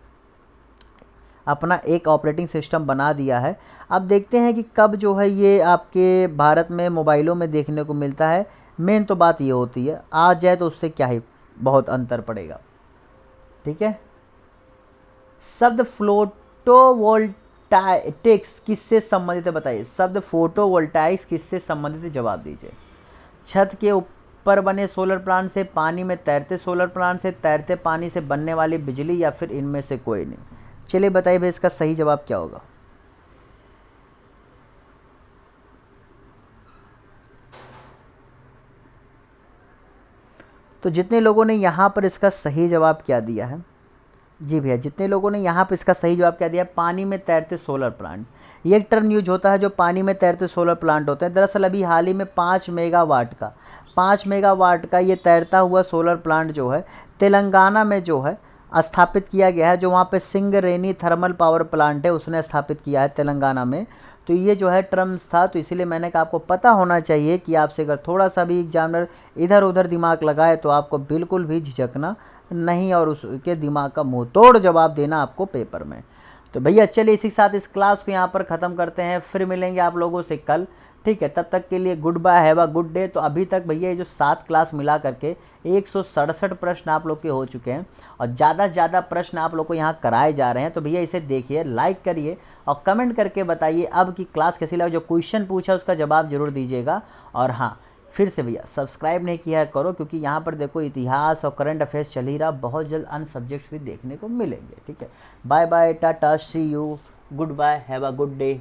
अपना एक ऑपरेटिंग सिस्टम बना दिया है। अब देखते हैं कि कब जो है ये आपके भारत में मोबाइलों में देखने को मिलता है। मेन तो बात ये होती है, आ जाए तो उससे क्या ही बहुत अंतर पड़ेगा, ठीक है। शब्द फोटोवोल्टिक फोटोवोल्टाइक्स किससे संबंधित है बताइए। शब्द फोटोवोल्टाइक्स किससे संबंधित है, जवाब दीजिए। छत के ऊपर बने सोलर प्लांट से, पानी में तैरते सोलर प्लांट से, तैरते पानी से बनने वाली बिजली, या फिर इनमें से कोई नहीं। चलिए बताइए भाई इसका सही जवाब क्या होगा। तो जितने लोगों ने यहाँ पर इसका सही जवाब क्या दिया है, जी भैया जितने लोगों ने यहाँ पर इसका सही जवाब क्या दिया, पानी में तैरते सोलर प्लांट। ये एक टर्म यूज होता है जो पानी में तैरते सोलर प्लांट होते हैं। दरअसल अभी हाल ही में 5 मेगावाट का ये तैरता हुआ सोलर प्लांट जो है तेलंगाना में जो है स्थापित किया गया है। जो वहाँ पे सिंगरेनी थर्मल पावर प्लांट है उसने स्थापित किया है तेलंगाना में। तो ये जो है टर्म्स था, तो इसीलिए मैंने कहा आपको पता होना चाहिए कि आपसे अगर थोड़ा सा भी एग्जामिनर इधर उधर दिमाग लगाए तो आपको बिल्कुल भी झिझकना नहीं और उसके दिमाग का मुंह तोड़ जवाब देना आपको पेपर में। तो भैया चलिए इसी के साथ इस क्लास को यहाँ पर ख़त्म करते हैं, फिर मिलेंगे आप लोगों से कल, ठीक है। तब तक के लिए goodbye, have a good day. तो अभी तक भैया ये जो 7 क्लास मिला करके 167 प्रश्न आप लोग के हो चुके हैं और ज़्यादा से ज़्यादा प्रश्न आप लोग को यहाँ कराए जा रहे हैं। तो भैया इसे देखिए, लाइक करिए और कमेंट करके बताइए अब की क्लास कैसी लगी। जो क्वेश्चन पूछा उसका जवाब जरूर दीजिएगा। और हाँ, फिर से भैया सब्सक्राइब नहीं किया करो, क्योंकि यहाँ पर देखो इतिहास और करंट अफेयर्स चल ही रहा, बहुत जल्द अन्य सब्जेक्ट्स भी देखने को मिलेंगे, ठीक है। बाय बाय, टाटा, see you, goodbye, have a good day.